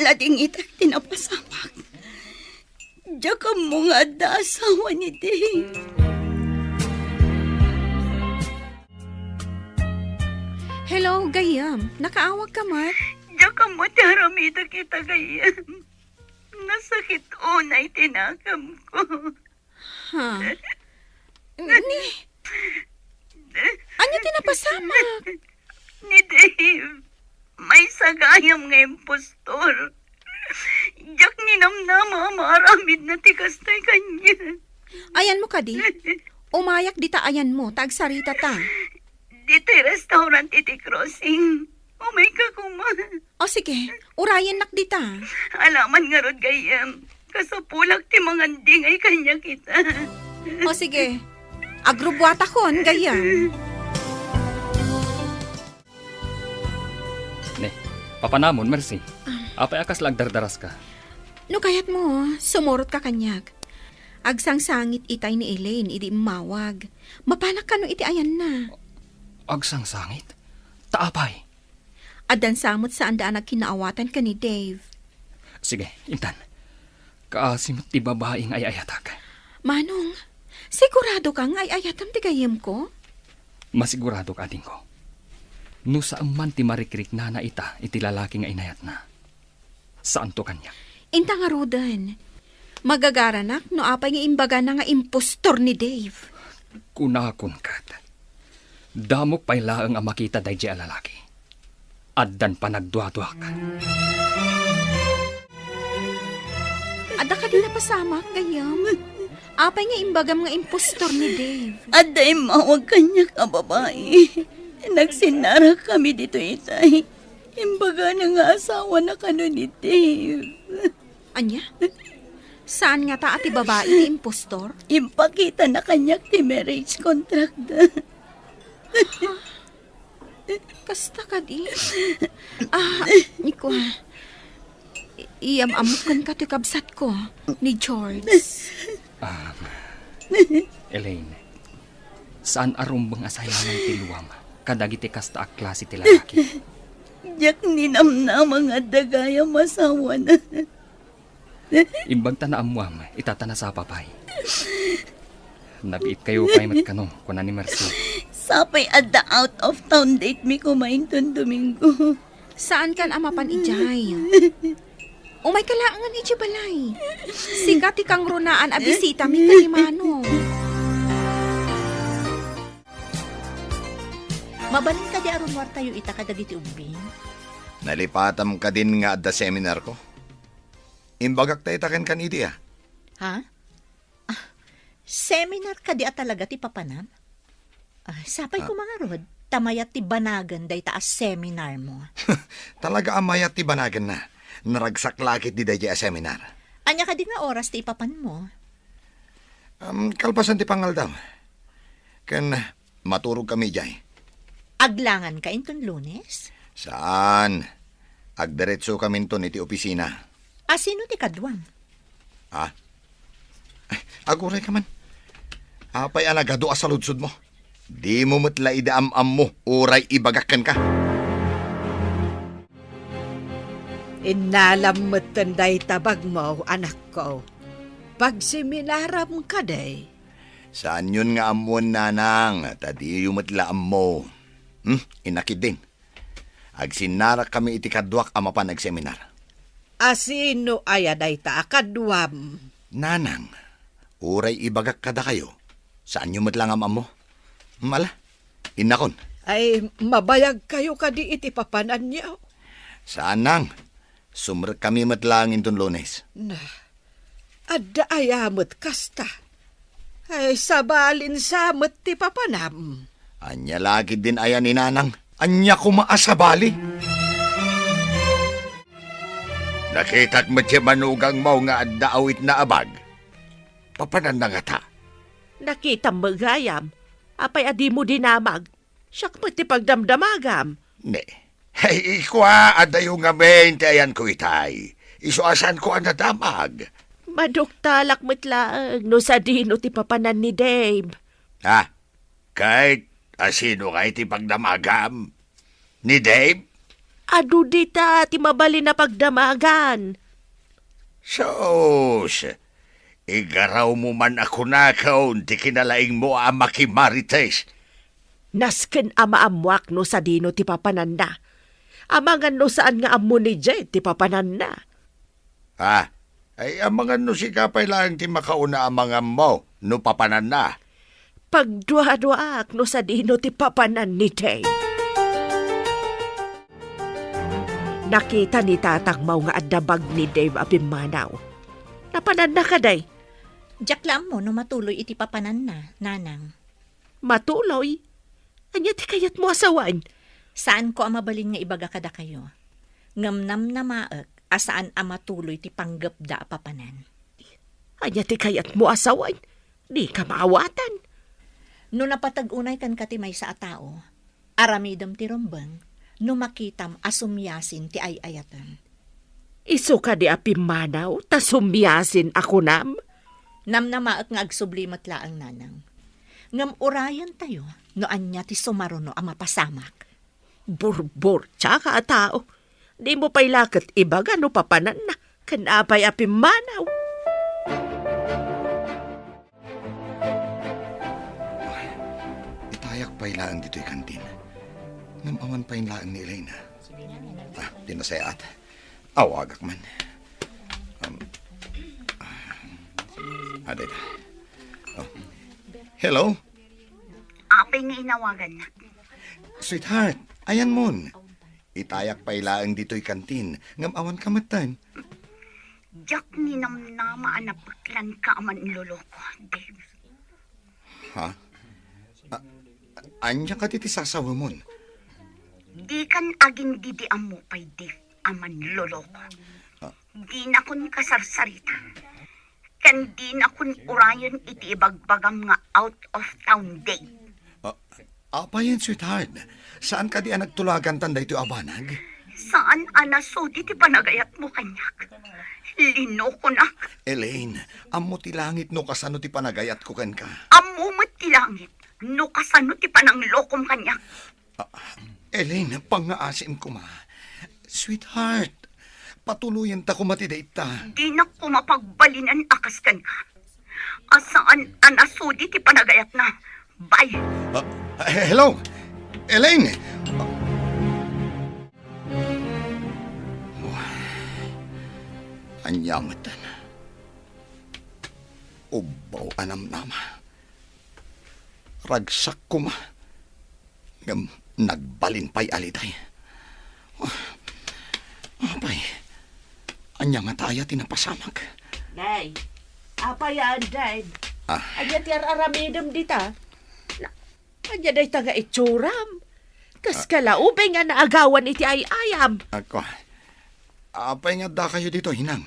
Speaker 7: Lading itak tinapasamak. Diya ka mo nga da asawa ni Dave.
Speaker 6: Hello, Gayam. Nakaawag ka, Mark?
Speaker 10: Diya ka mo tiharamita kita gayam. Nasakit unay tinakam ko.
Speaker 6: Ha? Anya tinapasamak?
Speaker 10: Ni Dave, may sagayam nga impostor. Diyak ninamnama maramid na tikastay kanya.
Speaker 6: Ayan mo ka di. Umayak di ta ayan mo, tagsarita ta.
Speaker 10: Dito restaurant iti crossing. Oh my kakuman.
Speaker 6: O sige, urayan nak di ta.
Speaker 10: Alaman nga rod gayam. Kasapulak ti mga dingay kanya kita.
Speaker 6: O sige, agrubwata kon, Gayam.
Speaker 2: Ne, papanamon, Mercy. Apay akas lang dardaras ka.
Speaker 6: No kayat mo, sumurot ka kanyak. Agsangsangit itay ni Elaine, idi mawag. Mapanak ka no iti ayan na.
Speaker 2: Agsang sangit? Taapay.
Speaker 6: Adan samot saan daan nagkinaawatan ka ni Dave.
Speaker 2: Sige, intan. Kaasimot ti babaeng ay ayatag.
Speaker 6: Manong, sigurado kang ay ayatam ti Gayam ko?
Speaker 2: Masigurado ka din ko. No saan man ti marikrik na na ita iti lalaki nga inayat na. Saan to kanya?
Speaker 6: Inta nga rodan. Magagaranak no apay nga imbaga na nga impostor ni Dave.
Speaker 2: Kunakon kat. Damok pa'y laang ang makita day di lalaki. Addan pa nagduwa-duwa ka.
Speaker 6: Ada ka din napasamak, Gayam. Apay nga imbagam nga impostor ni Dave.
Speaker 7: Aday mawag kanya ka babae. Nagsinara kami dito itay. Imbaga na nga asawa na kano ni Dave.
Speaker 6: Anya? Saan nga ta ati babae ti impostor?
Speaker 7: Impakita na kanya ti marriage contract da.
Speaker 6: Kasta ka di. Niko, iyam amukan ka ti kabsat ko ni George.
Speaker 2: Elaine, saan arumbang asayang ng tiluwam? Kadagiti kasta ak klase ti lalaki.
Speaker 7: Diyak ninamna mga dagaya masawa na.
Speaker 2: Imbag ta na amuam, itatana sa papay. Nabiit kayo pay mat kanong kuna ni Mercy.
Speaker 7: Sapay adda out of town date mi kumain ton Domingo.
Speaker 6: Saan kan amapan ijay? Umay kalaangan ijay balay. Sikat ikang runaan a bisita mi kalimano.
Speaker 3: Mabalin ka di aron war tayo ita kadagiti umbing.
Speaker 9: Nalipatam ka din nga adda seminar ko. Imbagak tayo taken kan iti ah.
Speaker 3: Ha? Seminar ka di talaga ti papanam? Sapay ko mga rod, tamayat ti banagan day taas seminar mo.
Speaker 9: Talaga amayat ti banagan na. Naragsak lakit di dahi a seminar.
Speaker 3: Anya ka di nga oras ti ipapan mo.
Speaker 9: Kalpasan ti pangal daw. Kan maturog kami jay.
Speaker 3: Aglangan ka inton Lunes?
Speaker 9: Saan? Agdiretso kami to iti opisina.
Speaker 3: Sino ti kadwam?
Speaker 9: Ah? Ay, aguray ka man. Apay anagado sa ludsod mo. Di mo matla idaam-am mo, uray ibagakan ka.
Speaker 5: Inalam mo't tanday tabag mo, anak ko. Pag seminaram ka day.
Speaker 9: Saan yun nga amon, nanang? Tadi yung matla mo. Inakid din. Agsinara kami iti kadwak amapan nagseminar.
Speaker 5: Asino ayaday ta akadwam.
Speaker 9: Nanang, uray ibagak kada kayo. Saan yung matla nga mo? Mala, inakon.
Speaker 5: Ay, mabayag kayo kadi iti papanan niyo.
Speaker 9: Saan nang? Sumr kami matlangin ton Lunes.
Speaker 5: Na, adda ayamot kasta. Ay, sabalin samot ti papanam.
Speaker 9: Anya lagi din ayan ni nanang. Anya kumaasabali.
Speaker 4: Nakitat mo siya manugang mo nga adda awit na abag. Papanan na nga ta.
Speaker 8: Nakita mo gayam. Apay adi mo dinamag. Siyak mo ti pagdamdamagam.
Speaker 4: Ne. Hey, ikwa, ada yung ngamen ti ayan ko itay. Isuasan ko ang nadamag.
Speaker 8: Maduktalak mo't laang no sa dino ti papanan ni Dave.
Speaker 4: Kahit asino kay ti pagdamagam? Ni Dave?
Speaker 8: Adu dita ti mabali na pagdamagan.
Speaker 4: Sos, igaraw mo man ako na kaon ti kinalaing mo ang makimarites.
Speaker 8: Nasken amamwak no sa dino ti papanan na. Amangan no saan nga amo ni Jay ti papanan na.
Speaker 4: Ay amangan no si kapay lang ti makauna amangan mo, no papanan na.
Speaker 8: Pagdua-duak no sa dino ti papanan ni Jay. Nakita ni tatang mau nga adabag ni Dave Abimanaw. Napanan na ka day.
Speaker 3: Jaklam mo no matuloy iti papanan na, nanang.
Speaker 8: Matuloy? Anya ti kayat mo asawan?
Speaker 3: Saan ko amabalin nga ibaga kada kayo? Ngamnam na maek, asaan amatuloy ti panggap da papanan.
Speaker 8: Anya ti kayat mo asawan? Di ka maawatan.
Speaker 3: No napatag-unay kan katimay sa atao, aramidam ti rombang, no makitam asumyasin ti ayayatan.
Speaker 8: Isu ka di apimanaw, ta sumyasin ako nam?
Speaker 3: Namnamaak nga agsublimat laang nanang. Ngam urayan tayo, no anya ti sumaruno ang mapasamak.
Speaker 8: Burbur, tsaka a tao. Di mo pa'y lakat ibaga no papanan na, kanapay apimanaw.
Speaker 9: Itayak pa ilaan dito'y kantin. Namaman pa ilaan ni Elena. Tinasayat. Awagak man. Aday. Hello?
Speaker 10: Apay nga inawagan na.
Speaker 9: Sweetheart, ayan mon. Itayak pa ilaan dito'y kantin. Ngamawan ka matan.
Speaker 10: Jack ni namnama anapaklan ka aman loloko, Dave.
Speaker 9: Ha? Anya ka titi sasawa mon?
Speaker 10: Di kan aging didiam mo pay Dave aman loloko. Di na kun kasarsarita. Kan di na kun urayon iti ibagbagam nga out of town day.
Speaker 9: Apa yan, sweetheart? Saan ka di nagtulagan tanda ito abanag?
Speaker 10: Saan anaso di ti panagayat mo kanyak? Lino ko na.
Speaker 9: Elaine, amo ti langit no kasano ti panagayat ko ken ka.
Speaker 10: Amumot ti langit. No kasano ti pananglokom kanyak.
Speaker 9: Elaine, pangaasim ko ma. Sweetheart, patuluyan ta kumatidait ta.
Speaker 10: Di na ko mapagbalinan akas kan ka. Asaan anasudi ti panagayat na. Bye!
Speaker 9: Hello? Elaine! Anyamatan. Ubaw anam nama. Ragsak ko ma. Ngam nagbalin pa'y aliday. Apay. Anyang ataya tinapasamag.
Speaker 8: Day, apa yan, Day?
Speaker 9: Ah.
Speaker 8: Anya tiyar aramidem dita. Anya day taga itsuram. Kas kalaubay nga naagawan iti ay ayam.
Speaker 9: Ako. Apay nga da kayo dito, hinang.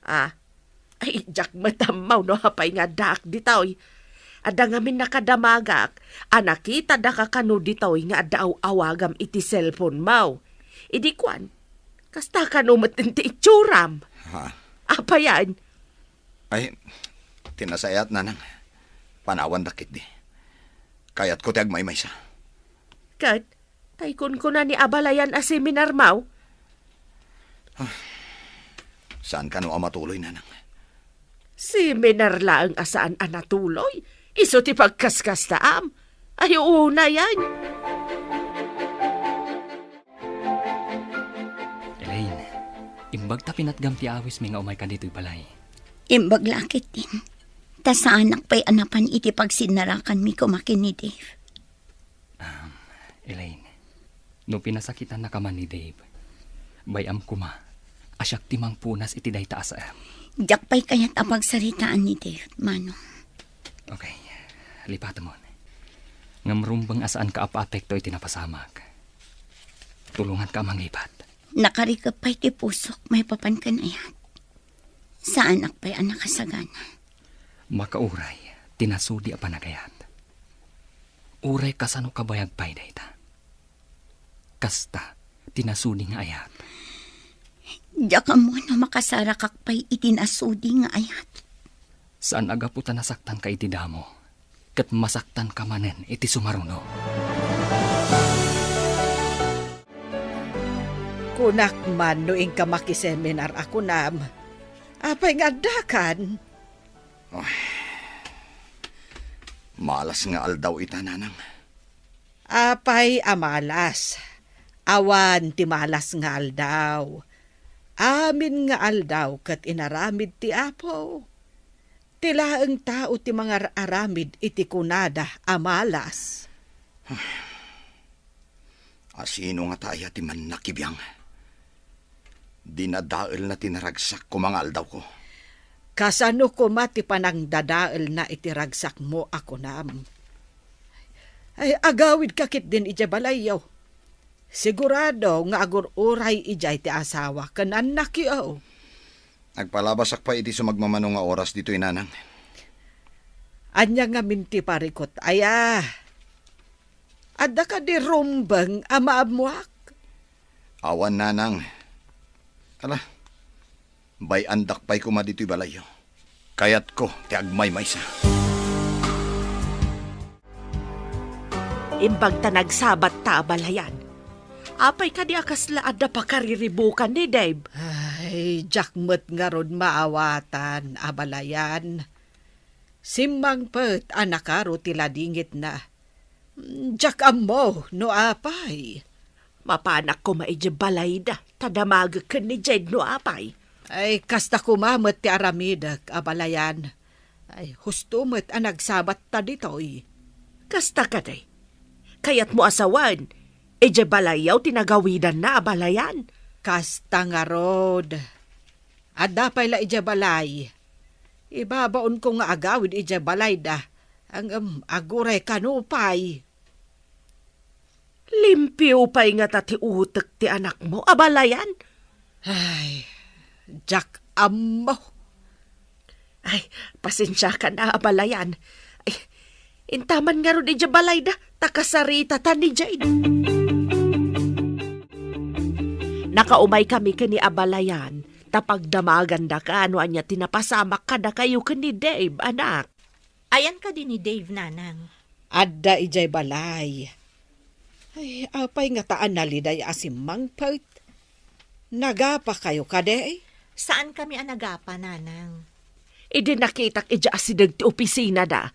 Speaker 8: Ay, jak matamaw no hapay nga dak ditaw. Ada ngamin nakadamagak. Anakita da ka kanu ditaw nga adaaw awagam iti cellphone mau. Idi kwan. Kasta kanu matinti itsuram.
Speaker 9: Ha?
Speaker 8: Apa yan?
Speaker 9: Ay, tinasayat na nang. Panawan dakit di. Kayat ko tiag may sa.
Speaker 8: Kat, taykon ko na ni abalayan a seminar mau.
Speaker 9: Saan ka no matuloy na nang?
Speaker 8: Seminar laang asaan anatuloy. Iso ti pagkaskas taam. Ay, una yan.
Speaker 2: Elaine, imbag ta pinatgam ti awis mi nga umay ka dito'y balay.
Speaker 7: Imbag lakit din. Ta sa anak pa'y anapan iti pagsinarakan mi kumakin ni Dave.
Speaker 2: Elaine, no pinasakitan na kaman ni Dave, bayam kuma, asyak timang punas iti day taas.
Speaker 7: Diyak pa'y kaya't apagsaritaan ni Dave, Manong.
Speaker 2: Okay, lipata mo. Ngamrumbang asaan ka apa-apekto iti napasamag. Tulungan ka manglipat.
Speaker 7: Nakarikap pa'y ti pusok may papankanayat. Sa anak pa'y anak kasagana.
Speaker 2: Makauray, tinasudi a panagayat. Uray kasano kabayag pa'y dayta. Kasta, tinasudi nga ayat.
Speaker 7: Diyak mo na makasara kakpay itinasudi nga ayat.
Speaker 2: Saan agaputa nasaktan ka iti damo, kat masaktan ka manen iti sumaruno.
Speaker 5: Kunak man no ing ka makiseminar ako nam. Apay nga dakan.
Speaker 9: Malas nga aldaw ita nanang.
Speaker 5: Apay amalas. Awan ti malas nga aldaw. Amin nga aldaw kat inaramid ti apo. Tilaang tao ti mga aramid iti kunada amalas.
Speaker 9: Asino nga taya ti man nakibiyang. Dinadaal na tinaragsak ko mga aldaw ko.
Speaker 5: Kasano ko mati panang dadaal na itiragsak mo ako nam. Ay agawid kakit din ija balayaw. Sigurado nga agur-uray ijay ti asawa kanan nakiyaw.
Speaker 9: Nagpalabasak pa iti sumagmamano nga oras dito inanang.
Speaker 5: Anya nga minti parikot. Aya, adda ka di rumbang amaamuak.
Speaker 9: Awan nanang. Ala, bay andak pa'y kuma dito'y balayo. Kayat ko, ti agmay maysa.
Speaker 8: Imbag ta nagsabat ta abalayan. Apay ka di akasla adda pa kariribukan ni Dave.
Speaker 5: Ay, jakmet nga rod maawatan, abalayan. Simmang pet anakaro tila dingit na. Jak mo, no apay.
Speaker 8: Mapanak ko maidya balay da. Tadamag ka ni Jed no apay.
Speaker 5: Ay, kasta kumamet ti aramidak, abalayan. Ay, husto met ang nagsabat ta ditoy.
Speaker 8: Kasta ka day. Kayat mo asawan. Idya balayaw tinagawidan na abalayan.
Speaker 5: Kasta nga rod. Adda pa'y la ija balay. Ibabaon ko nga agawid ija balay da. Ang aguray kanupay.
Speaker 8: Limpyo pa'y nga tati utek ti anak mo, abalayan.
Speaker 5: Ay, jak amo.
Speaker 8: Ay, pasensya ka na, abalayan. Ay, intaman nga ron ija balay da, takasarita ta ni Jade. Nakaumay kami kani abalayan, tapag damagan da ka, ano anya tinapasamak ka da kayo kani Dave, anak.
Speaker 3: Ayan ka din ni Dave, nanang.
Speaker 5: Adda ijay balay. Ay, apay nga taan naliday asimang part. Nagapa kayo kade?
Speaker 3: Saan kami anagapa, nanang?
Speaker 8: Idi nakitak ija asidag ti opisina da.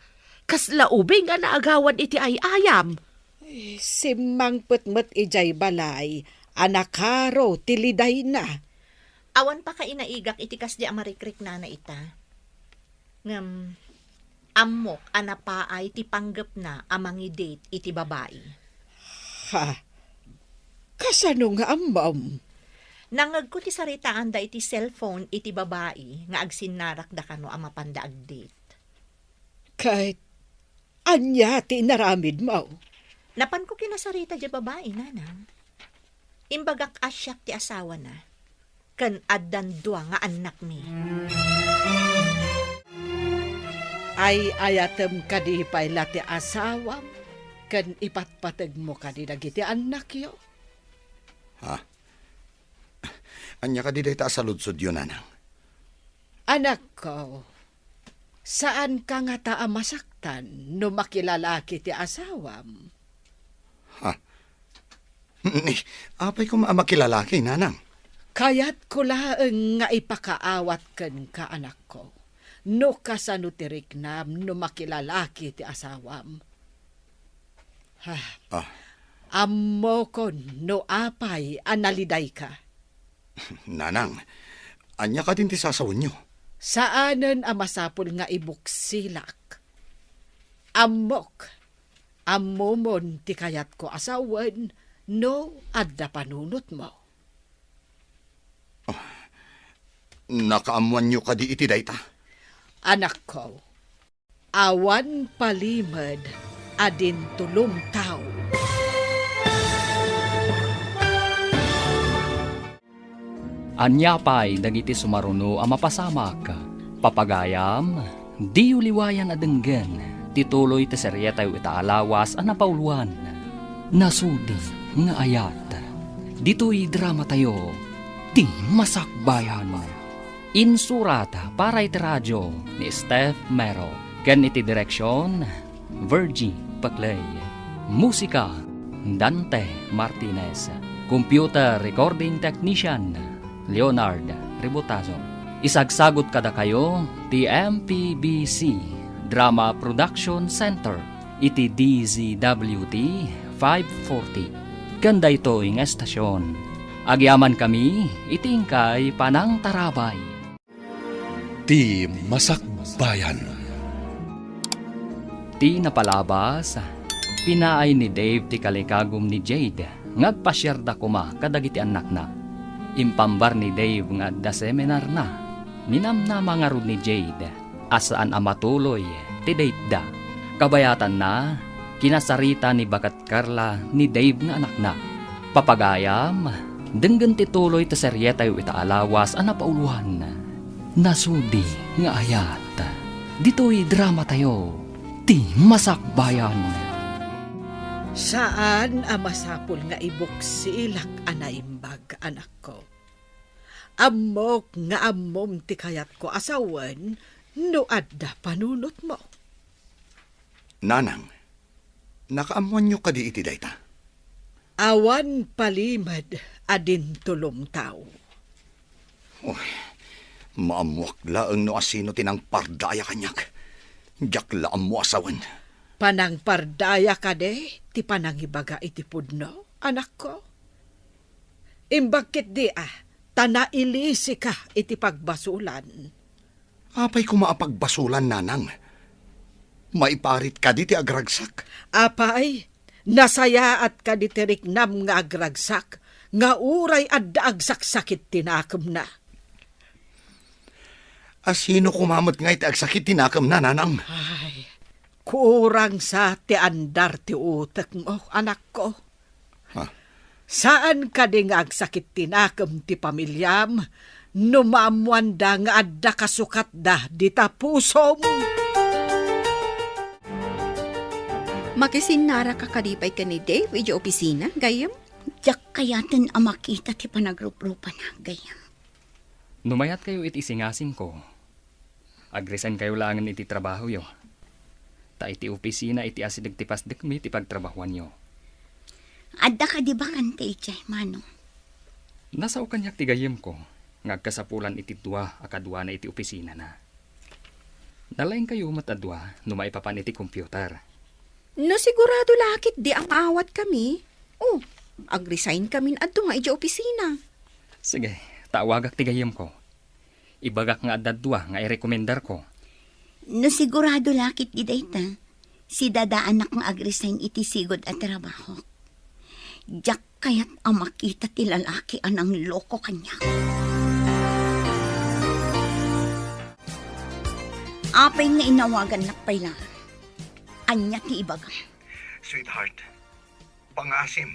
Speaker 8: Kasla ubing nga naagawan iti ay ayam.
Speaker 5: Simang putmet ijay balay, anakaro tiliday na.
Speaker 3: Awan pa ka inaigak iti kas di amarikrik na ita. Ngam, amok anapaay ti panggap na amangi date iti babae.
Speaker 5: Ha? Kasano nga amam?
Speaker 3: Nangag ko ti saritaan da iti cellphone iti babae nga agsinnarak da kano amapanda ag date.
Speaker 5: Kahit anya ti naramid mo.
Speaker 3: Napan ko kinasarita di babae, nanang. Imbagak asyak ti asawa na. Kan addan dua nga anak mi.
Speaker 5: Ay ayatem kadi pay lati asawam. Kan ipatpatag mo kadi dagiti anak yo.
Speaker 9: Ha? Anya ka di day ta saludsod yun, nanang.
Speaker 5: Anak ko, saan ka nga ta masaktan no makilalaki ti asawam?
Speaker 9: Apay ko makilalaki, nanang.
Speaker 5: Kaya't ko laeng nga ipakaawat ken ka anak ko. No kasano ti riknam no makilalaki ti asawam. Ha. Ammo kon no apay analiday ka.
Speaker 9: Nanang, anya ka din ti sasawon nyo.
Speaker 5: Saanen ang masapul nga ibuksilak? Amok. Ammomon ti kayat ko asawan no adda panunot mo.
Speaker 9: Nakaamuan nyo ka di iti dayta.
Speaker 5: Anak ko, awan palimad adin tulong tao.
Speaker 2: Anyapay dagiti sumaruno ang mapasamak. Papagayam, di uliwayan adenggen. Tituloy ti serye tayo itaalawas ang napauluan. Nasudi nga ayat. Dito'y drama tayo. Di masakbayan. Insurata para iti radyo ni Steph Mero. Ken iti direksyon, Virgie Paclay. Musika, Dante Martinez. Computer recording technician, Leonard Ributazo. Isagsagot kada kayo, ti MPBC Drama Production Center, iti DZWT 540. Ganda ito ing estasyon. Agyaman kami, itingkay panang tarabay.
Speaker 1: Ti Masakbayan.
Speaker 2: Ti napalabas, pinaay ni Dave ti kalikagom ni Jade, ngagpasyerda kuma kadagiti anak na. Impambar ni Dave nga da seminar na, ninamnama nga rod ni Jade, asaan amatuloy ti date da. Kabayatan na, kinasarita ni Bakat Carla ni Dave nga anak na. Papagayam, denggan tituloy ti serye tayo itaalawas ang napauluhan. Nasudi nga ayat. Dito'y drama tayo, ti masakbayan.
Speaker 5: Saan ang masapul nga ibuksilak anaimbag, anak ko? Amok nga ammom ti kayat ko asawan no adda panunot mo.
Speaker 9: Nanang, nakaamuan nyo ka di iti dayta.
Speaker 5: Awan palimad adin tulong tao.
Speaker 9: Maamuak laeng no asino tinang pardaya kanyak. Diyak laam mo asawan.
Speaker 5: Panang pardaya ka de, ti panangibaga iti pudno, anak ko. Imbagkit di tanailisi ka iti pagbasulan.
Speaker 9: Apay ko maapagbasulan, nanang. Maiparit ka di ti agragsak.
Speaker 5: Apay, nasaya at ka di tiriknam nga agragsak, nga uray adda agsaksakit tinakam na.
Speaker 9: Asino kumamot nga iti agsakit tinakam na, nanang?
Speaker 5: Ay, kurang sa ti andar ti utak mo, anak ko. Saan ka di nga agsakit tinakam ti pamilyam, numamuan da nga adda kasukat da di tapusom.
Speaker 6: Makisinara ka kadipay ka ni Dave, iji opisina, gayam?
Speaker 7: Diyak kayatin ang makita ti panagrup-rupan na, gayam.
Speaker 2: Numayat kayo iti singasing ko. Agresan kayo langan iti trabaho yo. Ta iti opisina iti asidag ti pasdek mi ti pagtrabahuan yo.
Speaker 7: Adda ka di ba kante ichay, manong?
Speaker 2: Nasa kanyak ti gayem ko. Ngagkasapulan iti dua akadwa na iti opisina na. Nalaing kayo matadwa no maipapan iti computer.
Speaker 6: No sigurado lakit di ang maawat kami. Oh, ag-resign kami adto nga iti opisina.
Speaker 2: Sige, tawagak ti gayem ko. Ibagak nga adadwa nga i-recommendar ko.
Speaker 7: No sigurado lakit di dayta, si dadaan na kang ag-resign iti sigod at trabaho. Diyak kaya't ang makita ti lalaki anang loko kanya. Apay nga inawagan na pala. Anya ti ibaga.
Speaker 9: Sweetheart, pangasim.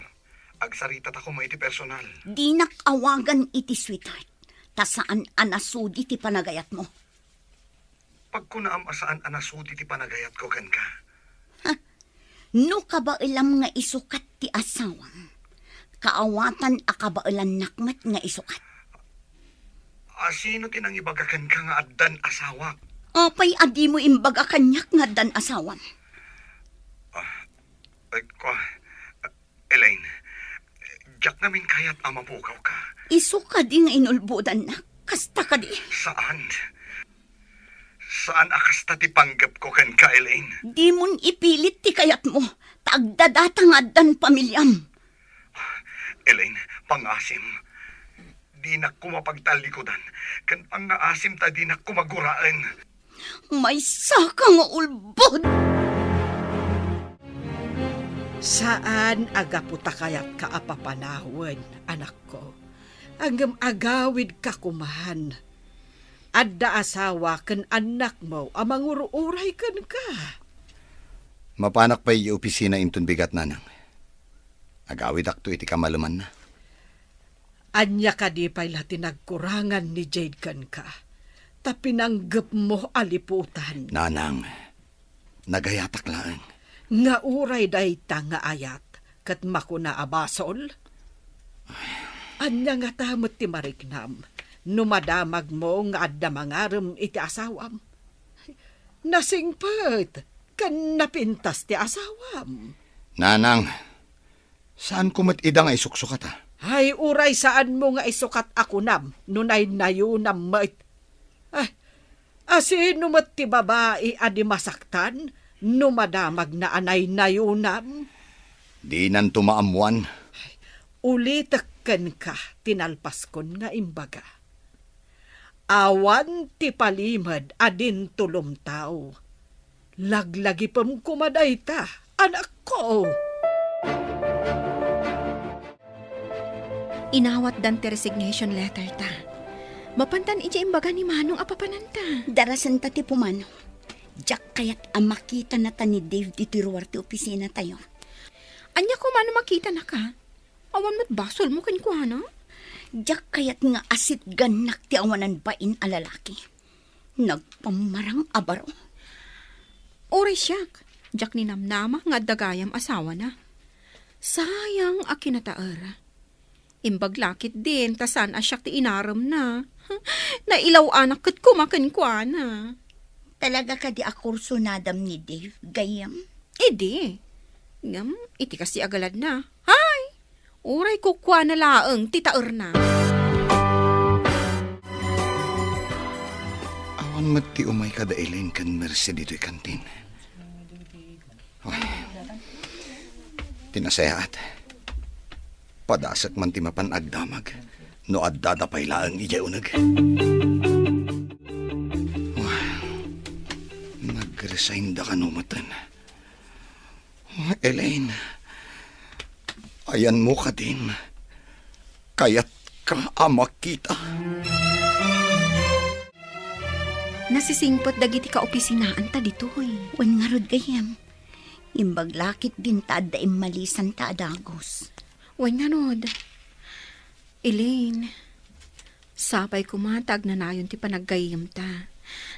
Speaker 9: Agsarita ta ko mo iti personal.
Speaker 7: Di nakawagan iti sweetheart. Ta saan anasudi ti panagayat mo.
Speaker 9: Pag ko naam asaan anasudi ti panagayat ko kan ka.
Speaker 7: No kabailam nga isukat ti asawang. Kaawatan akabailan nakmat nga isukat.
Speaker 9: Sino tinang ibagakan ka nga addan asawa?
Speaker 7: Apay adi mo imbaga kanyak nga dan asawan.
Speaker 9: Elaine, jak namin kaya't amapukaw ka.
Speaker 7: Isu ka di nga inulbudan na. Kasta ka di.
Speaker 9: Saan? Saan akasta ti panggap ko kan ka, Elaine?
Speaker 7: Di mon ipilit ti kayat mo. Tagdadata nga dan pamilyam.
Speaker 9: Elaine, pangasim. Di na kumapagtalikodan. Kan pangaasim ta di na kumaguraan.
Speaker 7: May saka nga ulbod.
Speaker 5: Saan agaputa kayat kaapapanahon, anak ko? Anggam agawid ka kumahan. Adda asawa kan anak mo, amang uruuray kan ka.
Speaker 9: Mapanak pa yung opisina intun bigat nanang. Agawid akto iti kamaluman na.
Speaker 5: Anya ka di pa'y tinagkurangan ni Jade kan ka. Tapinanggap mo aliputan.
Speaker 9: Nanang, nagayatak lang.
Speaker 5: Nga uray dayta nga ayat, kat makuna abasol. Anya nga tamot ti marignam, numadamag mo nga adda mangaram iti asawam. Nasingpet, kan napintas ti asawam.
Speaker 9: Nanang, saan kumat ida nga isuksukat ha?
Speaker 5: Ay, uray saan mo nga isukat ako nam, nunay nayunam mait. Ay, asino mat ti babae adi masaktan, numadamag na anay nayunam.
Speaker 9: Di nan tumaamuan.
Speaker 5: Ulitakkan ka, tinalpas kon nga imbaga. Awan ti palimad adin tulumtaw. Laglagi pam kumaday ta, anak ko.
Speaker 6: Inawat dan ti resignation letter ta. Mapantan iti imbaga ni Manong apapananta.
Speaker 7: Darasan ta ti pumano. Diyak kaya't ang makita na ta ni Dave di tiruar ti opisina tayo.
Speaker 6: Anya ko mano makita na ka? Awan mo't basol mo kankwana?
Speaker 7: Diyak kaya't nga asit ganak ti awanan bain a lalaki. Nagpamarang abaro.
Speaker 6: Oray siyak. Diyak ni namnama nga dagayam asawa na. Sayang a kinataar. Imbaglakit din tasan asyak ti inaram na. Nailaw anak kat kumakankwana.
Speaker 7: Talaga ka di akurso nadam ni Dave, gayam?
Speaker 6: Edi. Ngam, iti kasi agalad na. Hay! Uray kukwa na laeng titaer na.
Speaker 9: Awan mati umay kada Elaine kan mersi dito'y kantin. Ay, tinasayaat. Padasak man ti mapan agdamag. No addada pay laeng ijay unag. Nag-resign da ka numatan. Elaine, ayan mo ka din. Kaya't ka amak kita.
Speaker 6: Nasisingpot dagiti ka opisinaan ta ditoy.
Speaker 7: Wan nga rod gayam. Imbaglakit din ta da imalisan ta adagos.
Speaker 6: Wan nga nod. Elaine, sapay kumatag na nayon ti panaggayam ta.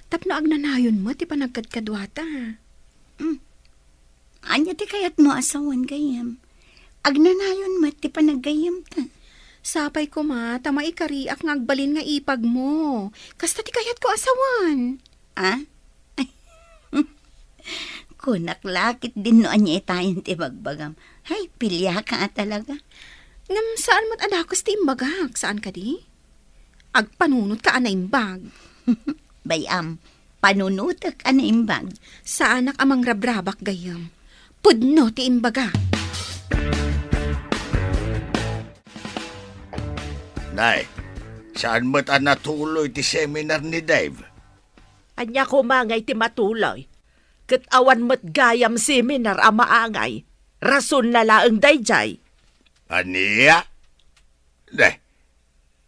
Speaker 6: Tapno agnanayon mo ti panagkadkadwata.
Speaker 7: Anya ti kayat mo asawan gayam. Agnanayon mo ti panaggayam ta.
Speaker 6: Sapay ko ma, tama ikariak nga agbalin nga ipag mo. Kasta ti kayat ko asawan.
Speaker 7: Ah? Kunaklakit din no anya itayin ti bagbagam. Hay, pilya ka talaga.
Speaker 6: Ngam saan mat adakos ti imbagak? Saan ka di? Agpanunot ka ana imbag.
Speaker 7: Bayam, panunutak ana imbag.
Speaker 6: Sa anak amang rabrabak gayam. Pudno ti imbaga.
Speaker 4: Nay, saan mo't natuloy ti seminar ni Dave?
Speaker 8: Anya ko mangay ti matuloy. Kat awan mo't gayam seminar ang maangay. Rason na laang dayjay.
Speaker 4: Aniya?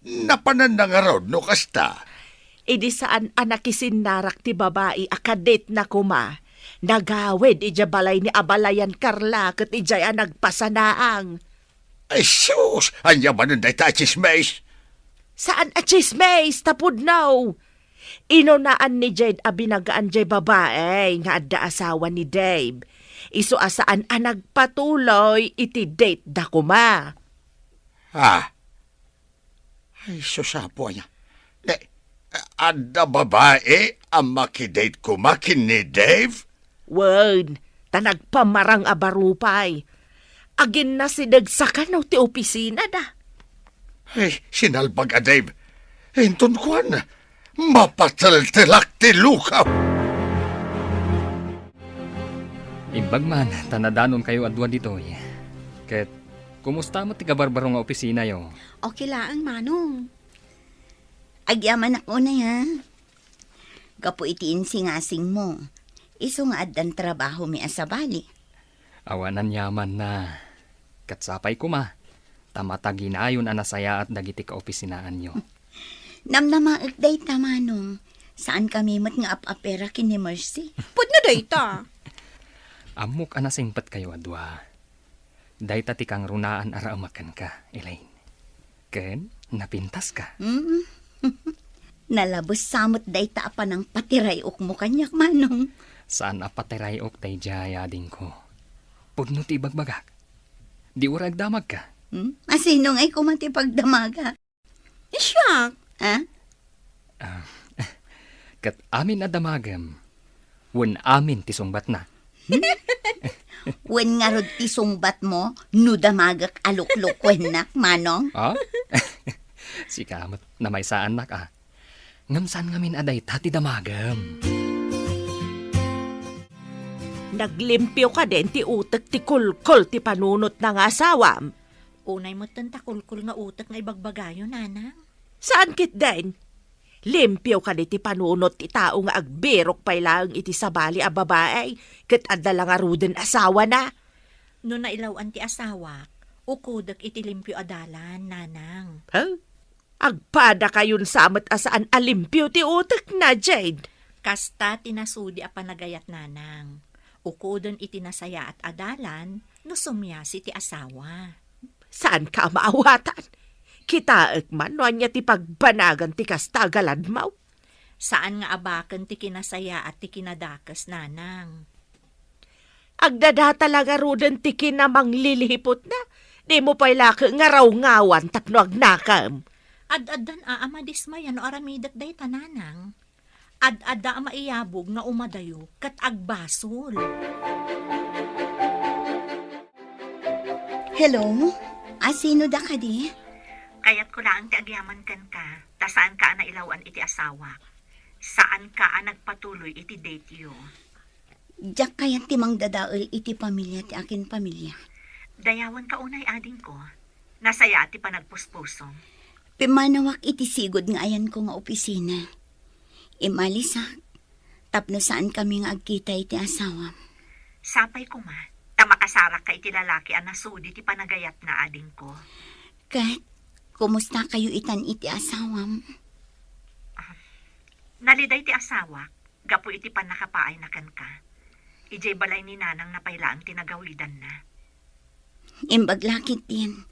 Speaker 4: Napanan na nga raw no kasta.
Speaker 8: Idi saan anakisin narak ti babae akadate na kuma. Nagawid ija balay ni Abalayan Carla kat ijay nagpasanaang.
Speaker 4: Ay sus, anya ba nun day ta chismes?
Speaker 8: Saan a chismes tapod now? Inunaan ni Jade abinagaan jay babae nga adda asawa ni Dave. Iso asaan a nagpatuloy iti date da kuma.
Speaker 4: Ha? Ay susapo niya. Adda babae ang makidate ko makin ni Dave?
Speaker 8: Wen, tanagpamarang abarupay. Agin na sinagsakan no ti opisina da.
Speaker 4: Ay, sinalbag a Dave. Hinton kuan, mapataltilak ti lukaw.
Speaker 2: Imbag man, tanadanon kayo adwa ditoy. Ket, kumusta mo ti kabarbaro nga opisina yo?
Speaker 6: Okay laang manong.
Speaker 7: Agyaman ako na yan. Gapo itiin singasing mo. Iso nga addan trabaho mi asabali.
Speaker 2: Awanan yaman na. Katsapay ko ma. Tamataginayon anasaya at dagiti ka opisinaan nyo.
Speaker 7: Namnamaag day tamanong. Saan kami mat nga apapera kin ni Mercy?
Speaker 6: Pudno dayta.
Speaker 2: Amok anasingpat kayo adwa. Dayta ti kang runaan araamakan ka, Elaine. Ken, napintas ka.
Speaker 7: Nalabos samot day ta pa ng patirayok mo kanyak manong.
Speaker 2: Saan apatirayok tay jaya din ko. Pudno ti bagbagak. Di urag damag ka.
Speaker 7: Asinong ay kumati pagdamaga.
Speaker 6: Siyak.
Speaker 7: Ha?
Speaker 2: Kat amin na damagam. Wen amin ti sungbat na.
Speaker 7: Wen nga rod ti sungbat mo, nudamagak aluklukwen nak, manong.
Speaker 2: Ah? Si kamot na may saan nak ah. Ngamsan ngamin aday tati damagam.
Speaker 8: Naglimpyo ka din ti utak ti kulkul ti panunot ng asawam.
Speaker 3: Unay mo takulkul nga utak nga ibagbagayo, nanang.
Speaker 8: Saan kit din? Limpyo ka ti panunot ti tao nga agbirok pay lang iti sabali a babae. Kat adala nga ruden asawa na.
Speaker 3: No nailawan ti asawak, ukudak iti limpyo adalan, nanang.
Speaker 8: Huh? Agpada kayon samat asaan alimpyo ti utak na, Jade.
Speaker 3: Kasta tinasudi a panagayat, nanang. Ukudon iti nasaya at adalan, no sumyasi ti asawa.
Speaker 8: Saan ka maawatan? Kitaek man, no anya ti pagbanagan ti kastagalan mo.
Speaker 3: Saan nga abakan ti kinasaya at ti kinadakas, nanang?
Speaker 8: Agdada talaga ruden ti kinamang lilihipot na. Di mo pa'y laki nga raw ngawan tapno agnakam.
Speaker 3: Ad-adan ama dismayan no aramidat day tananang. Ad-ada maiyabog nga umadayo kat agbasol.
Speaker 7: Hello? Asino da ka di?
Speaker 3: Kayat ko lang ti agyaman kan ka, ta saan ka nailawan iti asawa. Saan ka nagpatuloy iti date yo.
Speaker 7: Diyak kayat timang dadaol iti pamilya ti akin pamilya.
Speaker 3: Dayawan ka unay ading ko. Nasaya ti panagpuspusong.
Speaker 7: Pimanawak iti sigod nga ayan ko nga opisina. Imalisak, tapno saan kami nga agkita iti asawa.
Speaker 3: Sapay ko ma, ta makasarak ka iti lalaki ang nasudi ti panagayat na ading ko.
Speaker 7: Kat, kumusta kayo itan iti asawam?
Speaker 3: Naliday ti asawa, gapo iti panakapaay na kan ka. Ijay balay ni nanang napaylaang tinagawidan na.
Speaker 7: Imbaglakit din,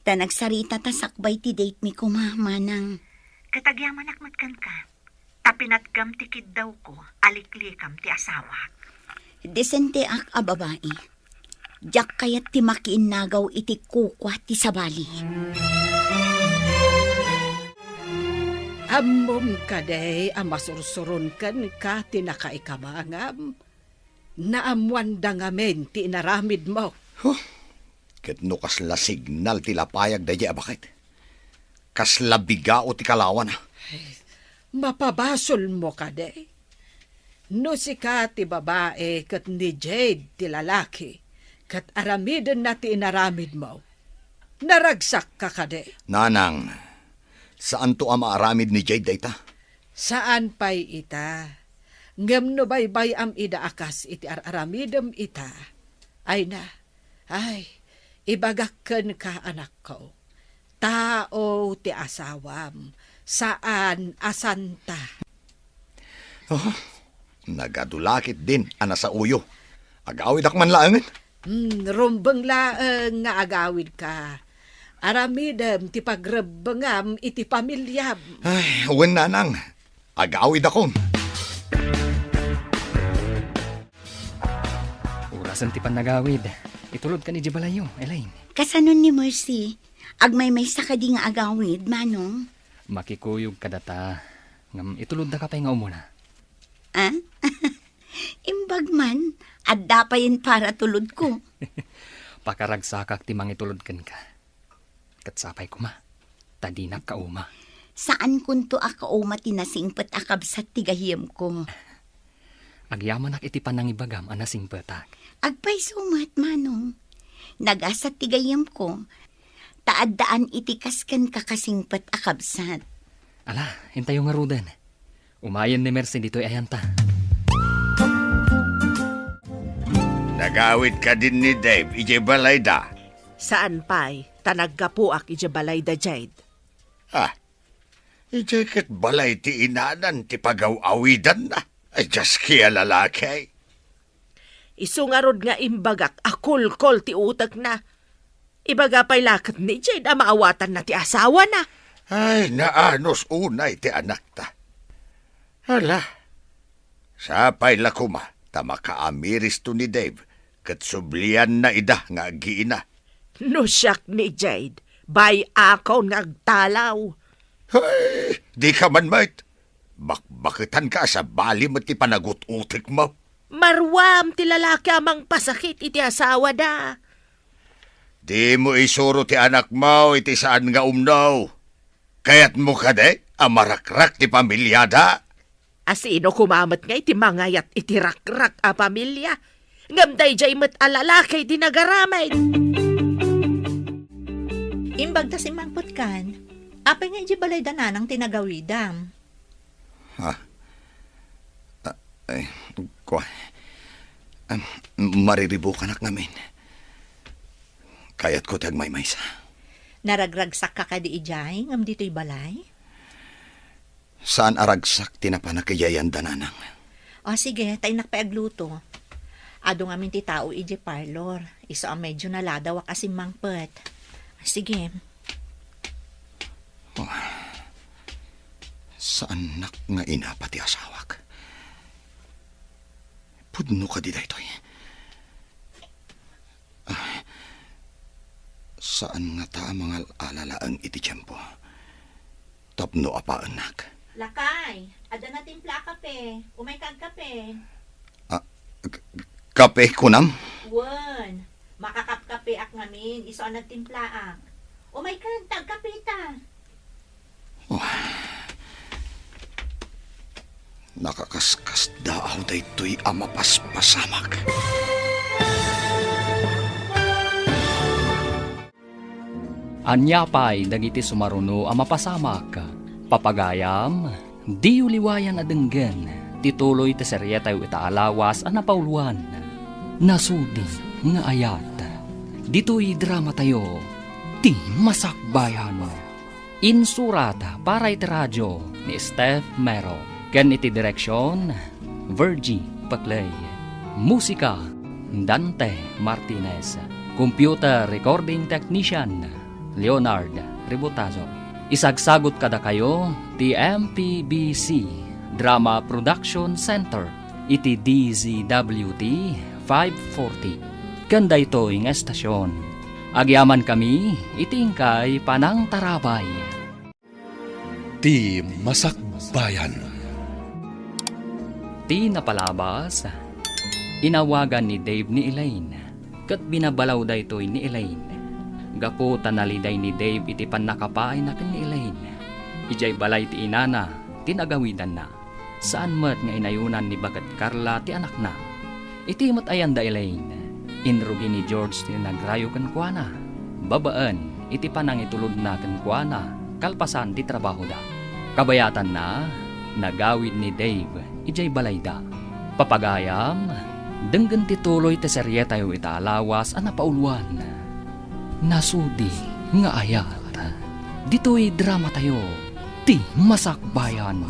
Speaker 7: ta nagsarita ta sakbay ti date mi kumamanang.
Speaker 3: Katagyaman akmat kan ka. Tapinatgam ti kid daw ko, aliklikam ti asawa.
Speaker 7: Desente ak a babae. Diyak kayat ti makiinnagaw iti kukwa ti sabali.
Speaker 5: Amom ka day, amasursuron kan ka tinakaikamangam. Naamwanda ngamen ti inaramid mo.
Speaker 9: Ket no kasla signal ti lapayag da bakit? Kasla bigao ti kalawan.
Speaker 5: Mapabasol mo ka day. No sika ti babae kat ni Jade ti lalaki, kat aramidin na ti inaramid mo. Naragsak ka kade.
Speaker 9: Nanang, saan to ang maaramid ni Jade dayta?
Speaker 5: Saan pa'y ita? Ngem no baybay am ida akas iti aramidem ita. Ay na, ay, ibagakken ka anak ko. Tao ti asawam, saan asanta.
Speaker 9: Oh, nagadulakit din ana sa uyo. Agawid ak man laangan.
Speaker 5: Rumbeng laeng nga agawid ka. Aramidem ti pagrebengam iti pamilyam.
Speaker 9: Ay, uwan nanang. Agawid ako.
Speaker 2: Urasan ti panagawid. Itulod ka ni Jibalayo, Elaine.
Speaker 7: Kasanon ni Mercy, agmay-may sa kadi nga agawid, manong.
Speaker 2: Makikuyog ka data. Ngam itulod na ka pa nga umuna.
Speaker 7: Ah? Imbag man, adda pa yun para tulod ko.
Speaker 2: Pakaragsakak ti mangitulod kan ka. Katsapay ko ma. Tadinak ka uma.
Speaker 7: Saan kunto akauma tinasingpet akabsat tigahiyam ko?
Speaker 2: Agyaman ak iti panangibagam anasing petak.
Speaker 7: Agpay sumat, manong. Nagasat tigayam ko. Taaddaan itikaskan kakasingpet akabsat.
Speaker 2: Ala, hintayo nga rudan. Umayan ni Mercy dito'y ayanta.
Speaker 4: Nagawid ka din ni Dave, ije balayda.
Speaker 8: Saan pa'y tanaggapuak ije balayda, Jade?
Speaker 4: Ah, ije kat balay ti inanan ti pagaw-awidan na. Ay, just kaya lalaki.
Speaker 8: Isungarod nga imbagak, akul-kol ti utak na. Ibaga pa'y lakat ni Jade, maawatan na ti asawa na.
Speaker 4: Ay, naanos unay ti anak ta. Hala, sapay lakuma, tamakaamiris to ni Dave, kat sublian na ida nga agiina.
Speaker 8: No siyak ni Jade, bay ako ngagtalaw.
Speaker 4: Ay, di ka man mate. Bakbakitan ka sa bali mo ti panagut-utik mo.
Speaker 8: Marwam ti lalaki amang pasakit iti asawa da.
Speaker 4: Di mo isuro ti anak mo iti saan nga umnaw. Kayat mo ka de, amarakrak ti pamilyada.
Speaker 8: Asino kumamat nga iti mangayat iti rakrak a pamilya. Ngamday jay mat alalaki di nagaramay.
Speaker 3: Imbag ta si Mangput kan, apay nga iji balay dananang tinagawidam.
Speaker 9: Ay, kwa. Mariribukan ak namin. Kayat ko tag may sa.
Speaker 3: Naragragsak ka kadi ijay, ngam dito'y balay?
Speaker 9: Saan aragsak tinapanakayayan dananang?
Speaker 3: O sige, tayo nakpaagluto. Ado nga min ti tao iji parlor. Iso ang medyo naladaw kasi Mangput. Sige.
Speaker 9: Saan nak nga ina pati asawak? Pudno ka di daytoy. Saan nga ta mga alalaang iti tiyempo? Tapno apa anak?
Speaker 3: Lakay, ada na timpla kape. Umay kag kape.
Speaker 9: Kape kunam?
Speaker 3: Wan, makakapkape ak ngamin. Iso ang nagtimpla ak. Umay kag tag kape ta.
Speaker 9: Nakakaskas daaw daytoy amapaspasamak.
Speaker 2: Anyapay dagiti sumaruno ang mapasamak. Papagayam, di uliwayan adenggen. Tituloy ti serye tayo itaalawas ang napauluan. Nasudi nga ayat. Dito'y drama tayo. Ti Masakbayan. Insurata para iti radyo ni Steph Mero. Ken iti direksyon, Virgie Paclay. Musika, Dante Martinez. Computer recording technician, Leonard Ributazo. Isagsagot kada kayo, ti MPBC Drama Production Center, iti DZWT 540. Kanda ito ing estasyon. Agyaman kami, itingkay panang tarabay.
Speaker 1: Ti Masakbayan.
Speaker 2: Ti napalabas, inawagan ni Dave ni Elaine, kat binabalaw da ito'y ni Elaine. Gapo tanaliday ni Dave iti panakapaay na ni Elaine. Ijay balay ti inana, tinagawidan na. Saan mat nga inayunan ni Bagat Carla ti anak na. Iti mat ayan da Elaine. Inrugi ni George ti nagrayo kan kuana. Babaan, iti panang itulod na kan kuana. Kalpasan ti trabaho da. Kabayatan na, nagawid ni Dave, ijay balayda. Papagayam, denggan ti tuloy ti serye tayo itaalawas ang napauluan. Nasudi nga ayat. Dito'y drama tayo, ti masakbayan.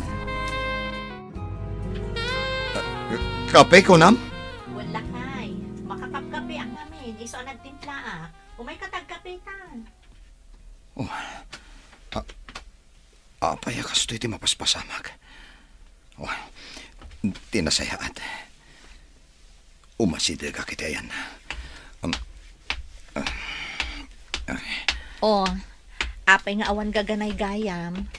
Speaker 9: Kape ko, Nam?
Speaker 3: Wala kay. Makakapkape ang namin. Iso ang nagtimpla umay katagkapitan.
Speaker 9: Apay akas ito iti mapaspasamag. Tinasayaat. Umasida ka kita yan.
Speaker 3: Apay nga awan gaganay gayam.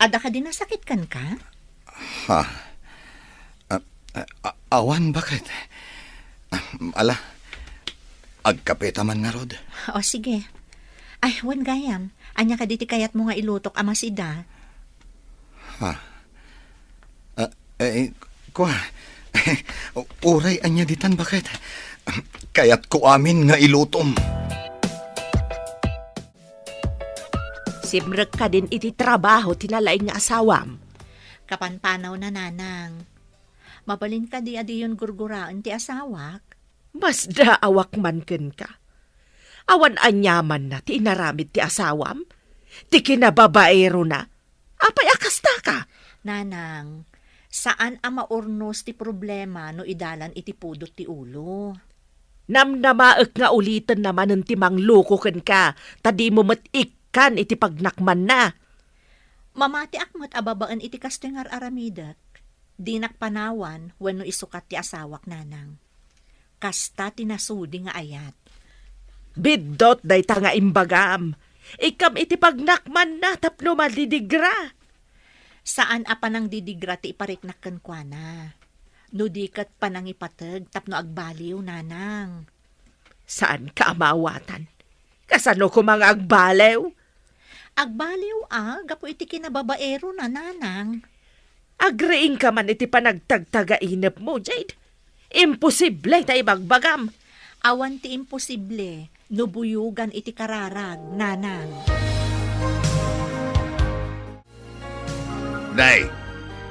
Speaker 3: Ada ka din nasakit kan ka?
Speaker 9: Ha? Awan, bakit? Ala, agkapeta man nga, Rod.
Speaker 3: O sige. Ay, wan gayam. Anya ka diti kayat mo nga ilutok amasida.
Speaker 9: Ha? Kuha. Uray anya ditan, bakit? Kaya't ko amin nga ilutom.
Speaker 8: Simrek ka din iti trabaho tinalaing nga asawam.
Speaker 3: Kapanpanaw na nanang. Mabalin ka di yun gurguraan ti asawak.
Speaker 8: Mas daawak man ken ka. Awan anyaman na ti inaramid ti asawam. Ti kinababaero na. Apay akasta ka.
Speaker 3: Nanang, saan ang maurnos ti problema no idalan iti pudot ti ulo?
Speaker 8: Namnamaek nga ulitin naman ng timang luko ken ka. Tadi mo kan iti pagnakman na.
Speaker 3: Mamati akmat ababaan iti kastengar aramidak. Di nakpanawan wenno isukat ti asawak nanang. Kasta tinasudi nga ayat.
Speaker 8: Biddot day ta nga imbagam. Ikam iti pagnakman na tapno madidigra.
Speaker 3: Saan apa nang didigra ti ipariknakken kwa na? No dikat panang ipateg tapno agbaliw nanang.
Speaker 8: Saan ka amawatan? Kasano ko mga agbalew?
Speaker 3: Agbaliw gapo iti kinababaero na nanang.
Speaker 8: Agreing ka man iti panagtagtaga-inap mo, Jade. Imposible tayo bagbagam.
Speaker 3: Awan ti imposible, nubuyugan iti kararag, nanang.
Speaker 4: Day,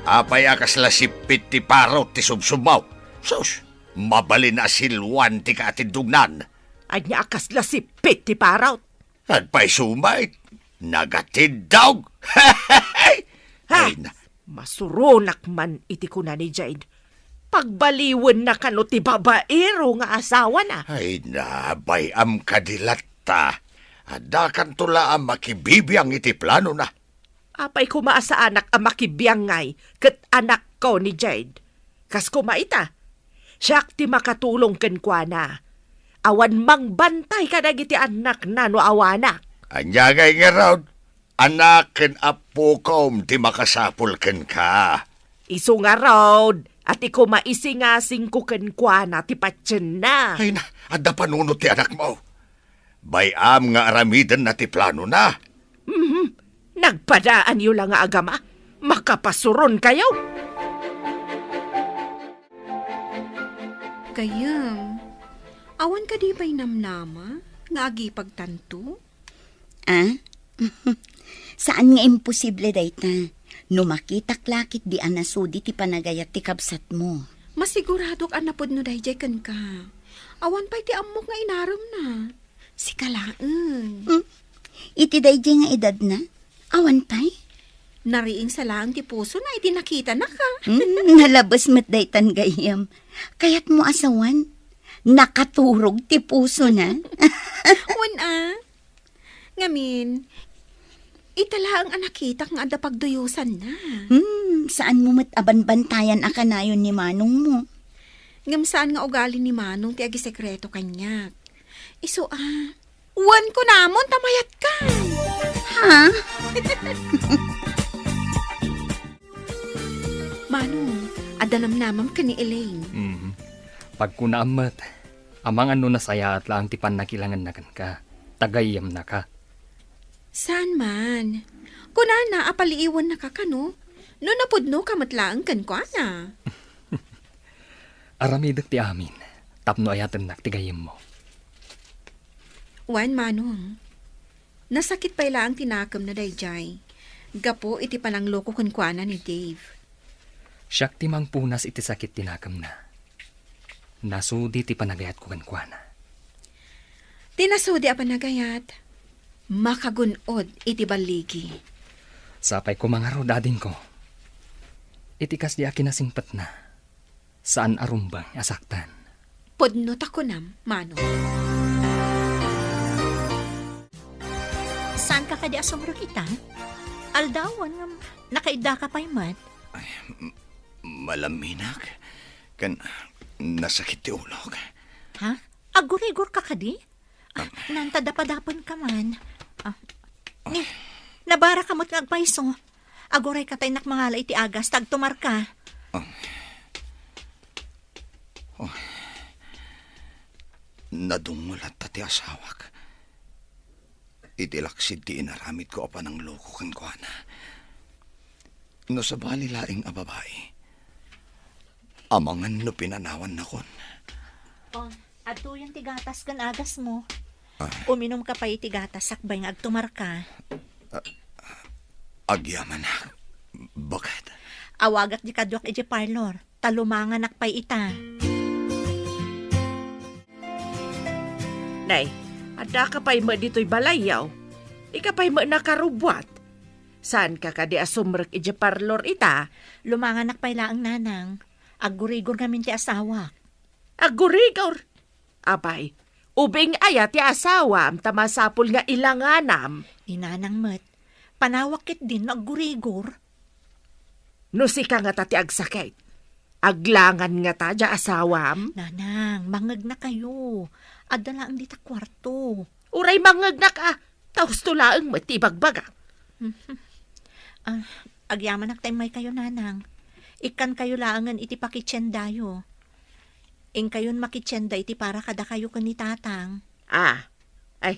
Speaker 4: apay akas lasipit ti parot ti subsumaw. Sus, mabalin na silwan ti katindugnan.
Speaker 8: Anya akas lasipit ti paraw.
Speaker 4: At pa'y sumait, nagatidawg. Ay, na.
Speaker 8: Masuronak man iti kuna ni Jade. Pagbaliwan na kano ti babaero nga asawa na.
Speaker 4: Ay na, bayam kadilata. Adakan tula ang makibibiyang iti plano na.
Speaker 8: Apay kumaasa anak ang makibiyangay kat anak ko ni Jade. Kas kumaita, siyak ti makatulong ken kwa na. Awan mang bantay ka nagiti anak na no awanak.
Speaker 4: Anyagay nga raw, anak ken apo kom ti makasapul ken ka.
Speaker 8: Isu nga raod, at iko maisingasing ko ken kwa na ti patsen na.
Speaker 4: Ay na, adda panunod ti anak mo. Bayam nga aramidan na ti plano na.
Speaker 8: Nagpadaan yu lang nga agama. Makapasuron kayo.
Speaker 6: Kayang, awan ka di ba'y namnama? Nga agi pagtanto?
Speaker 7: Saan nga imposible dayta? No makitak lakit di anasudi ti panagayat ti kabsat mo.
Speaker 6: Masiguradok anapod no dayjay kan ka. Awan pa'y ti amok nga inaram na. Si kalaan.
Speaker 7: Iti dayjay nga edad na? Awan pa'y?
Speaker 6: Nariing sa laang ti puso na iti nakita na ka.
Speaker 7: Nalabas mat daytan gayam. Kayat mo asawan. Nakaturog ti puso na.
Speaker 6: Wan Ngamin, itala ang anakitak nga ada pagduyusan na.
Speaker 7: Saan mo mat abanbantayan akanayon ni Manong mo?
Speaker 6: Ngam saan nga ugali ni Manong ti agi sekreto kanyak. Iso wan ko namon tamayat ka.
Speaker 7: Ha?
Speaker 6: Manong, adanam namam ka ni Elaine.
Speaker 2: Pag kunaamat, amang ano nasaya at lang tipan na kilangan na ka. Tagayam na ka.
Speaker 6: Saan man? Kunana, apaliiwan na ka no? No napudno ka matlaang kan kwa na.
Speaker 2: Aramidok ti amin. Tapno ayatan naktigayim mo.
Speaker 6: Wan manong. Nasakit pa ila ang tinakam na dayjay. Gapo iti panangloko kan kwa na ni Dave.
Speaker 2: Siyak ti mang punas iti sakit tinakam na. Nasudi ti panagayat ko kankwana.
Speaker 6: Tinasudi a panagayat. Makagunod iti baligi.
Speaker 2: Sapay ko mga rodadin ko. Itikas di akin nasingpat na. Saan arumbang asaktan?
Speaker 6: Podnot ako nam, manong.
Speaker 3: Saan ka kadi asumro kita? Aldawan nga nakaida ka pa'y mat.
Speaker 9: Malaminak. Kan nasakit ti ulog.
Speaker 3: Ha? Agurigor ka kadi? Nantadapadapan ka man. Nabara ka mo't ngagpaiso. Aguray ka tayo nakmangala iti agas, tagtumar ka.
Speaker 9: Nadungulat ta ti asawak. Itilaksid ti inaramid ko pa ng loko kan ko na. No sa bali laing ababay. Amangan no pinanawan na kon.
Speaker 3: Ato yung tigatas kan agas mo. Uminom ka pa itigatas, sakbay nga agtumar ka.
Speaker 9: Agyaman na. Bakit?
Speaker 3: Awagat di kadwak iti parlor. Talumangan nakpay ita.
Speaker 8: Nay, ada ka pa'y mo dito'y balayaw. Ika pa'y mo nakarubwat. Saan ka di asumrek iti parlor ita?
Speaker 3: Lumangan nakpay laang nanang. Agurigor ngamin ti asawa.
Speaker 8: Agurigor. Abay, ubing aya ti asawa tamasapul nga ilanganam.
Speaker 3: Inanang met. Panawakit din agurigor.
Speaker 8: No si ka nga tati agsakit. Aglangan nga ta dya asawam.
Speaker 3: Nanang, mangag na kayo. Adala ang dita kwarto.
Speaker 8: Uray mangag na ka. Taos tulaang matibagbaga.
Speaker 3: Agyaman naktaymay kayo, nanang. Ikan kayo laangan iti pakitsendayo. Ing kayon makitsenda iti para kada kayo kan ni tatang.
Speaker 8: Ay,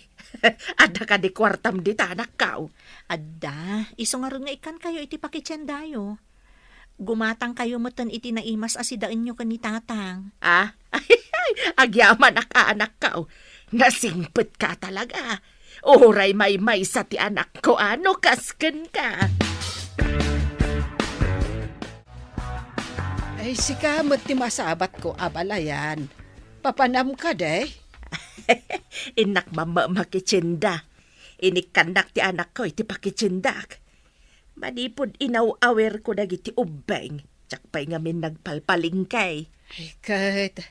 Speaker 8: ada ka di kwartam di tanak kao.
Speaker 3: Adda, iso nga rin nga ikan kayo iti pakitsendayo. Gumatang kayo matan iti naimas asidaan nyo kan ni tatang.
Speaker 8: Agyaman anak kao. Nasingpet ka talaga. Oray may sa ti anak ko ano kasken ka. Ay, sikamot ti masabat ko abalayan. Papanam ka de. Inak mama makitsinda. Inikanak ti anak ko iti pakitsindak. Manipod inaw-awer ko dagiti ubeng. Tsakpay ngamin nagpalpalingkay. Ay, kat.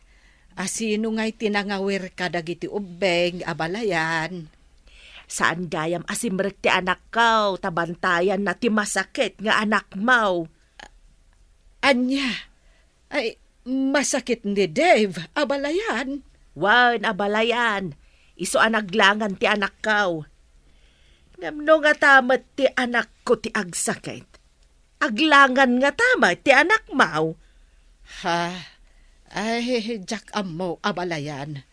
Speaker 8: Asino nga'y tinangawer ka dagiti ubeng abalayan? Saan gayam asimrek ti anak ko, tabantayan na ti masakit nga anak mau. Anya? Ay, masakit ni Dave, abalayan. Wan, abalayan. Iso anaglangan ti anak ko. Ngamno nga tamat ti anak ko ti agsakit. Aglangan nga tamat ti anak mau. Ay, Jack Amo, abalayan.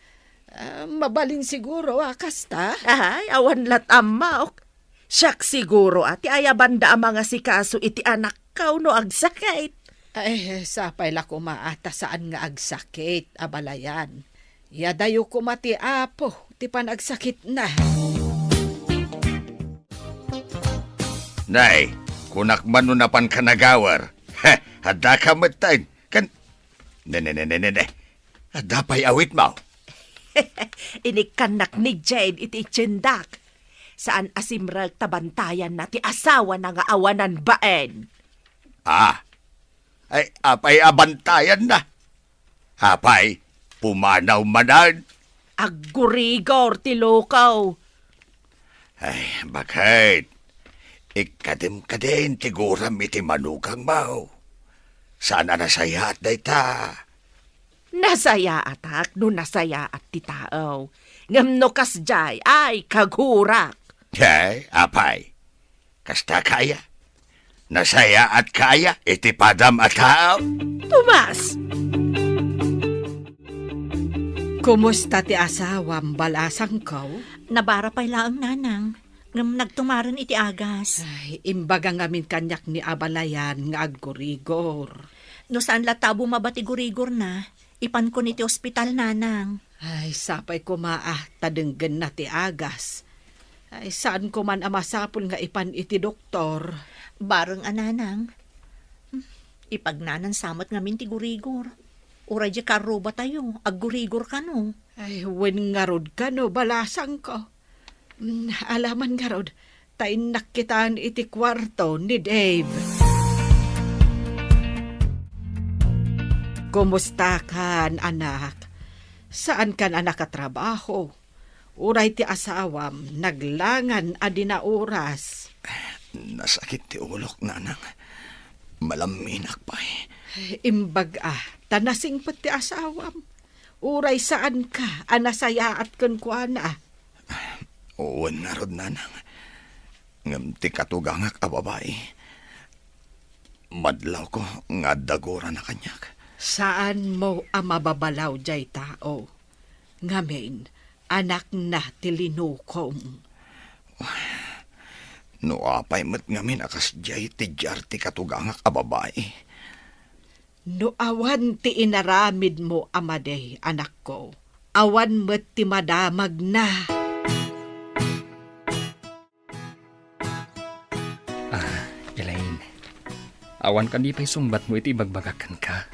Speaker 8: Mabalin siguro, kasta? Ay, awan lat amaok. Siyak siguro, ati ayabanda ang mga sikaso iti anak ka no agsakit. Ay, sapay la kumaata saan nga agsakit, abalayan. Yadayo kumati apo, ti panagsakit na.
Speaker 4: Nay, kunak manunapan ka nagawar. Hada ka matay. Ne. Hada pa'y awit mo.
Speaker 8: Inikanak ni Jane iti tsindak. Saan asimrag tabantayan na ti asawa na nga awanan baen.
Speaker 4: Ay apay abantayan na. Hapay, pumanaw manan.
Speaker 8: Agurigor ti lokaw.
Speaker 4: Ay, bakit? Ikadim-kadin tiguram iti manukang mau. Sana nasaya at dayta.
Speaker 8: Nasaya atak no nasaya at ti tao. Ngamno kasjay ay kagurak.
Speaker 4: Ay, apay. Kasta kaya. Nasaya at kaya iti padam at tao.
Speaker 8: Tumas! Kumusta ti asawam balasang ko?
Speaker 3: Nabara pa'y laang nanang. Ngam nagtumaran iti agas.
Speaker 5: Ay, imbaga ngamin kanyak ni abalayan nga aggurigor.
Speaker 3: No saan latabo mabati gurigor na, ipan ko niti ospital nanang.
Speaker 5: Ay, sapay ko tadenggen na ti agas. Ay, saan ko man amasapul nga ipan iti doktor.
Speaker 3: Bareng ananang. Ipagnanan samot ngamin ti gurigor. Uray di karuba tayo, aggurigor ka no.
Speaker 5: Ay, wen nga rod ka no, balasang ko. Alaman nga rod, tain nakitaan iti kwarto ni Dave. Kumusta kan, anak? Saan kan anak katrabaho? Uray ti asawam, naglangan adina oras.
Speaker 9: Nasakit ti ulok, nanang. Malaminak pa
Speaker 5: Imbag tanasing pati asawam. Uray saan ka, anasayaat kan kuana.
Speaker 9: Uwan nga rod, nanang. Ngam ti katugangak a babae. Madlaw ko nga dagora na kanyak.
Speaker 5: Saan mo mababalaw jay tao? Ngamin, anak na tilinukom.
Speaker 9: No apay met ngamin akas jay ti jar ti katugangak a babae.
Speaker 5: No awan ti inaramid mo amaday, anak ko. Awan met ti madamag na.
Speaker 2: Elaine, awan ka di pa'y sumbat mo iti bagbagakan ka.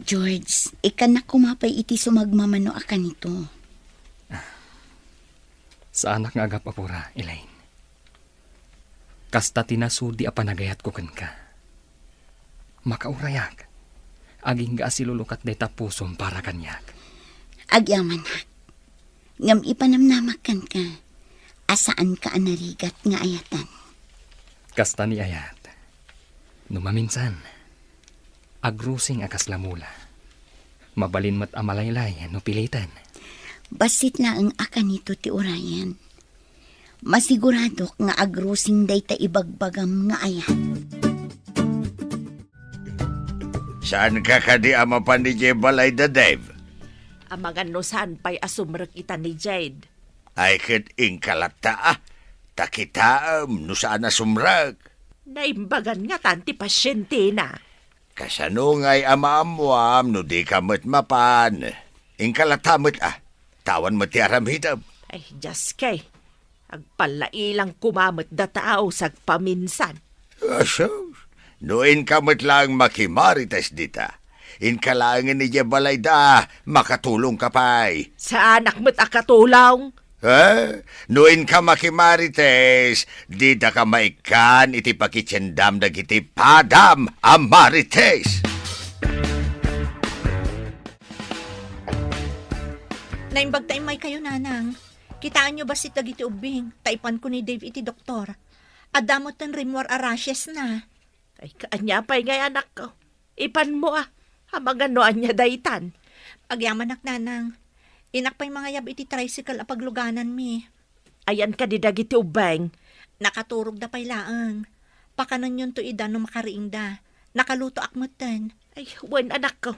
Speaker 7: George, ikan na kumapay iti sumagmamano akan ito.
Speaker 2: Sa anak nga agap apura, Elaine. Kasta tinasudi a panagayat ko kan ka. Makaurayak. Aging ga asilulukat deta pusom para kanyak.
Speaker 7: Agyaman na. Ngam ipanamnamakan ka. Asaan ka anarigat nga ayatan.
Speaker 2: Kasta ni Ayat. Numaminsan. Agrusing akas lamula. Mabalin mat amalaylay no pilitan.
Speaker 7: Basit na ang akan nito ti Urayan. Masigurado nga agrusing day ta ibagbagam nga ayan.
Speaker 4: Saan ka kadi amapan ni Balay da Dave?
Speaker 8: Amangan no saan pa'y asumrek ita ni Jade.
Speaker 4: Ay ket ingkalata takitaam no saan na sumrag.
Speaker 8: Naimbagan nga tanti pasyente na.
Speaker 4: Kasano nga'y amaamuam no di ka met mapan. Ingkalata met tawan met ti aramhitab.
Speaker 8: Ay, just kay. Agpalailang kumamot da tao sa paminsan.
Speaker 4: Aso, noin ka met lang makimarites dita. Inkalangin ni Balay da, makatulong ka pa'y.
Speaker 8: Sa anak mo't akatulaw.
Speaker 4: Noin ka makimarites, di da ka maikan iti pakitsendam dagiti padam amarites.
Speaker 3: Naimbag tayo may kayo nanang. Kitaan nyo ba si dagiti ubing? Taipan ko ni Dave iti doktor. Adamot ng rimwar arashes na.
Speaker 8: Ay, kaanya pa'y ngay anak ko. Ipan mo Hamaganoan niya daytan.
Speaker 3: Agyamanak nanang. Inak pa'y mga yab iti tricycle a pagluganan mi.
Speaker 8: Ayan ka di dagiti ubeng.
Speaker 3: Nakaturog da pa'y laang. Pakanan yun to ida no makariing da. Nakaluto akmutan.
Speaker 8: Ay, wen anak ko.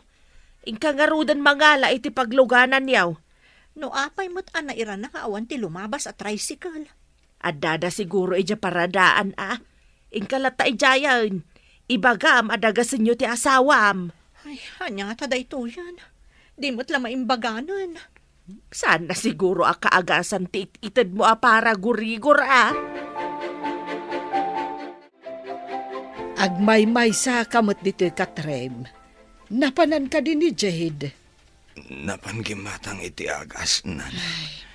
Speaker 8: Ingka nga rudan mangala iti pagluganan yaw.
Speaker 3: No apay mo't anairan na kaawan ti lumabas at tricycle.
Speaker 8: Adada siguro ija paradaan Ingka lata ijayan. Ibagam adagasin nyo ti asawam.
Speaker 3: Ay, hanya nga taday to yan. Di mo't lama imbaganan.
Speaker 8: Sana siguro kaagasan ti itid mo para gurigor
Speaker 5: Agmay-may sa kamot dito katrem. Napanan ka din ni Jade.
Speaker 9: Napanggimatang iti agas, nanay.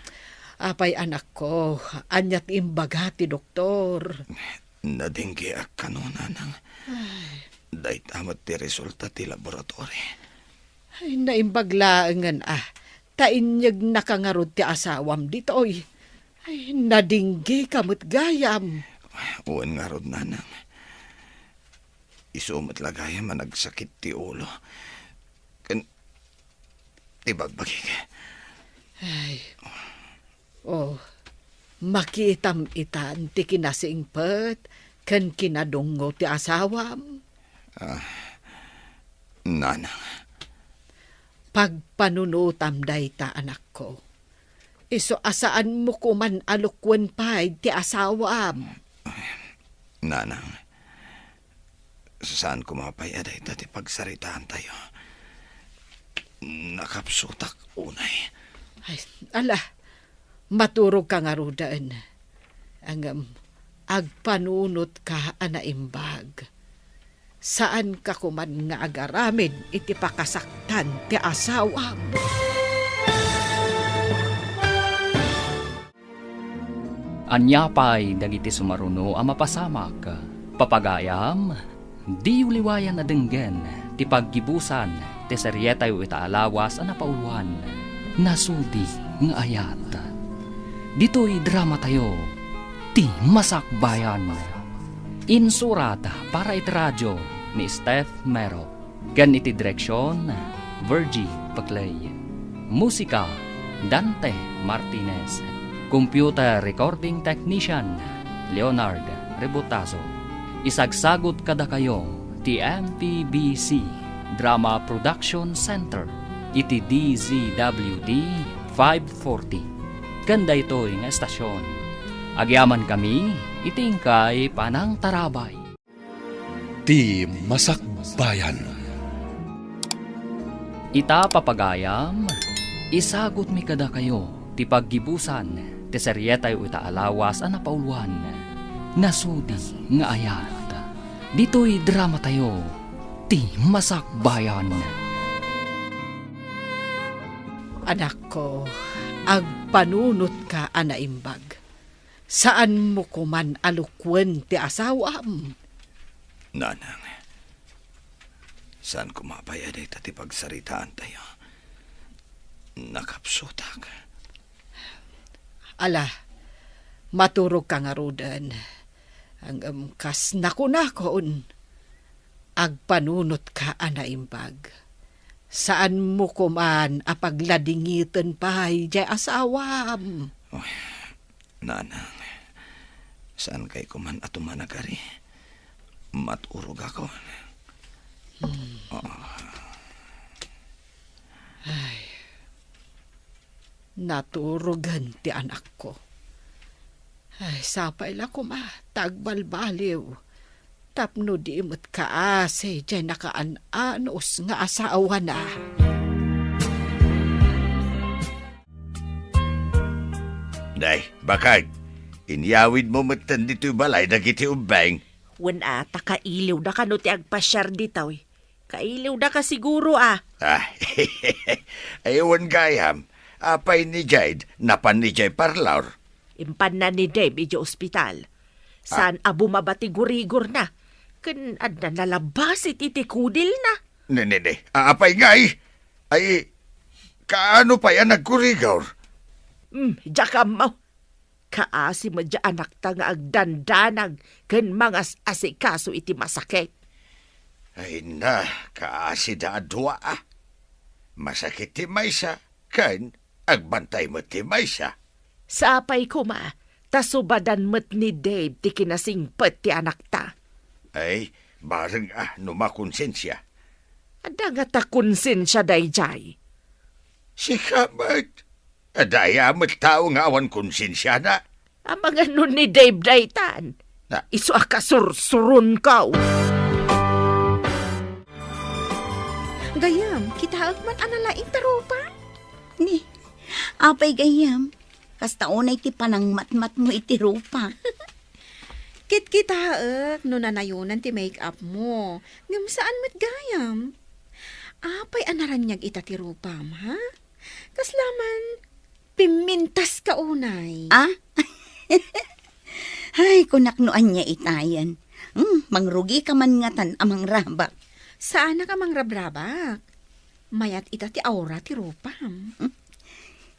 Speaker 5: Apay anak ko, anyat imbaga ti doktor.
Speaker 9: Nadinggi ak kanunanang. Day tamat ti resulta ti laboratory.
Speaker 5: Ay, naimbaglaangan tainyag nakangarod ti asawam ditoy. Ay, nadinggi kamot gayam.
Speaker 9: Uwan nga rod, nanang. Isumat lagayam nagsakit ti ulo. Tibagbagi ka.
Speaker 5: Ay, makitam itan ti kinasingpet kan kinadungo ti asawam.
Speaker 9: Nanang.
Speaker 5: Pagpanunutam day ta anak ko. Iso asaan mo kuman alukwan pa ti asawam.
Speaker 9: Nanang, saan kumapayaday dati pagsaritaan tayo? Nakapsutak unay.
Speaker 5: Ay, ala, maturog ka nga rudaan. Ang agpanunot ka anaimbag. Saan ka kuman nga agaramin iti pakasaktan ti asawam.
Speaker 2: Anyapay dagiti sumaruno ang mapasamak. Papagayam, di uliwayan na denggen, ti paggibusan, ti seryetay o itaalawas ang napauluan. Nasudi nga ayat. Dito'y drama tayo, ti Masakbayan. Insurata para iti radyo ni Steph Mero. Gan iti direksyon, Virgie Paclay. Musika, Dante Martinez. Computer Recording Technician, Leonard Rebutazo. Isagsagot kada kayo, ti MPBC Drama Production Center, iti DZWD 540. Ganda ito'y nga estasyon. Agyaman kami, itingkay panang tarabay.
Speaker 1: Ti Masakbayan.
Speaker 2: Ita papagayam, isagot mi kada kayo, ti paggibusan, ti seryetay o itaalawas ang napauluan. Nasudi nga ayat. Dito'y drama tayo, ti Masakbayan.
Speaker 5: Anak ko, agpanunot ka anaimbag. Saan mo kuman alukwan ti asawam?
Speaker 9: Nanang, saan kumapayaday dati pagsaritaan tayo? Nakapsutak.
Speaker 5: Ala, maturog ka nga rudan. Ang kas nakunakon. Agpanunot ka anaimbag. Saan mo kuman apagladingitan pa'y jay asawam?
Speaker 9: Oy, nanang, saan kay kuman atumanagari? Maturog ako.
Speaker 5: Naturugan ti anak ko. Ay, sapay la kuma, tagbalbaliw. Tapno di mo't kaase, dyan nakaan-anos nga asawa na.
Speaker 4: Day, bakag. Inyawid mo matan dito'y balay dagiti ubeng.
Speaker 8: Wen ata kailiw na ka no ti agpasyar ditaw. Kailiw na ka siguro ah.
Speaker 4: Ayawan gayam. Apay ni Jade, napan ni Jay Parlaur.
Speaker 8: Impan na ni Dave iti ospital. Saan abo mabatigurigor na. Kan adna nalabas iti kudil na.
Speaker 4: Nene, apay ngay. Ay, kaano pa yan nagkurigor?
Speaker 8: Jakam mo. Kaasi mo dya anak ta nga agdandanag kan mga asikaso iti masakit.
Speaker 4: Ay na, kaasi da adwa ah. Masakit ti maysa, kan agbantay mo ti maysa.
Speaker 8: Sapay ko ma, tasubadan mo't ni Dave ti kinasingpet ti anak ta.
Speaker 4: Ay, bareng numakonsensya.
Speaker 8: Ada nga ta konsensya dayjay.
Speaker 4: Si Kamat. Adaya mo't tao nga awan konsensya na.
Speaker 8: Amang ano ni Dave daytan.
Speaker 4: Na.
Speaker 8: Iso akasursurun ka.
Speaker 6: Gayam, kita agman analaing tarupa.
Speaker 7: Ni, apay gayam. Kasta unay ti panang matmat mo iti rupa.
Speaker 6: Kit-kitaak no nanayunan ti make-up mo. Ngam saan mat gayam? Apay anaranyag ita ti rupam, ha? Kaslaman, pimintas ka unay.
Speaker 7: Ah? Ay, kunaknoan niya itayan. Mangrugi ka man ngatan amang rabak.
Speaker 6: Saan na ka mang rabrabak? Mayat ita ti aura ti rupam.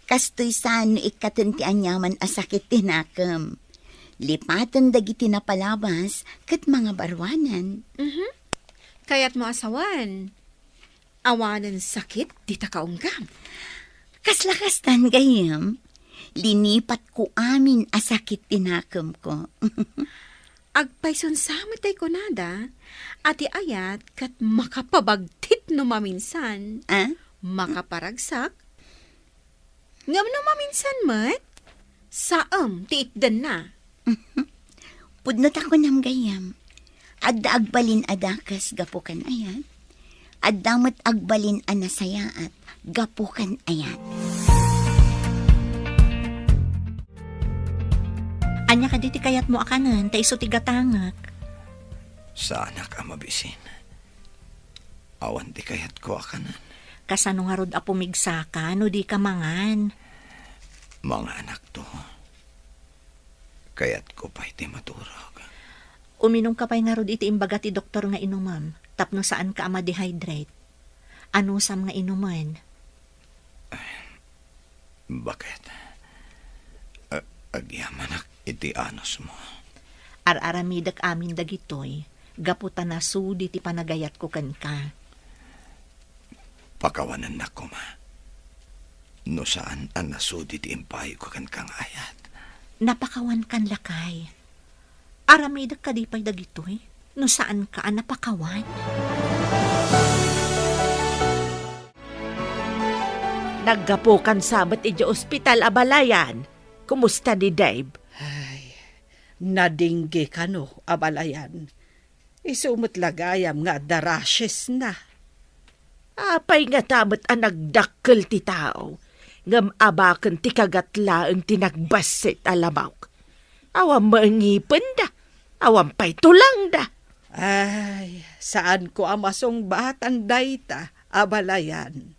Speaker 7: Kastoy saan ikatan ti anyaman asakit tinakam. Lipatan dagiti na palabas kat mga barwanan.
Speaker 6: Kaya't mo asawan. Awanan sakit, di ta kaunggam.
Speaker 7: Kaslakastan gayam. Linipat ko amin asakit tinakam ko.
Speaker 6: Agpayson samatay ko nada, ati ayat kat makapabagtit no maminsan.
Speaker 7: Ah?
Speaker 6: Makaparagsak. Ngam no maminsan mat? Saam, tiitdan na.
Speaker 7: Pudnot ako nam gayam. Adda agbalin adakas gapukan ayat. Adda met agbalin anasayaat gapukan ayat.
Speaker 3: Anya ka diti kayat mo akanan, ta iso tigatangak.
Speaker 9: Sa anak ang mabisin. Awan di kayat ko akanan.
Speaker 3: Kasano nga rod apumigsaka, no di ka mangan.
Speaker 9: Mga anak to. Kayat ko pa iti maturog.
Speaker 3: Uminom ka pa'y nga rod iti imbaga ti doktor nga inumam, tapno saan ka ma-dehydrate. Ano sam nga inuman?
Speaker 9: Bakit? Agyamanak iti anos mo.
Speaker 3: Ar-aramidak amin dagitoy, gaputan na sudi ti panagayat ko kan ka.
Speaker 9: Pakawanan na ko, ma. No saan ang nasudi ti impayo ko kan kang ayat.
Speaker 3: Napakawan kan lakay. Aramidak ka di pa'y dagitoy, no saan ka napakawan?
Speaker 8: Naggapukan sabat iti ospital Abalayan. Kumusta ni Dave?
Speaker 5: Ay, nadinggi ka no, Abalayan. Isumot lagayam nga darashes na.
Speaker 8: Apay nga tamat ang nagdakkel ti tao. Ngam abakan ti kagatla ang tinagbasit alamaw. Awam maangipin da. Awam pa'y tulang da.
Speaker 5: Ay, saan ko amasong batan dayta, Abalayan?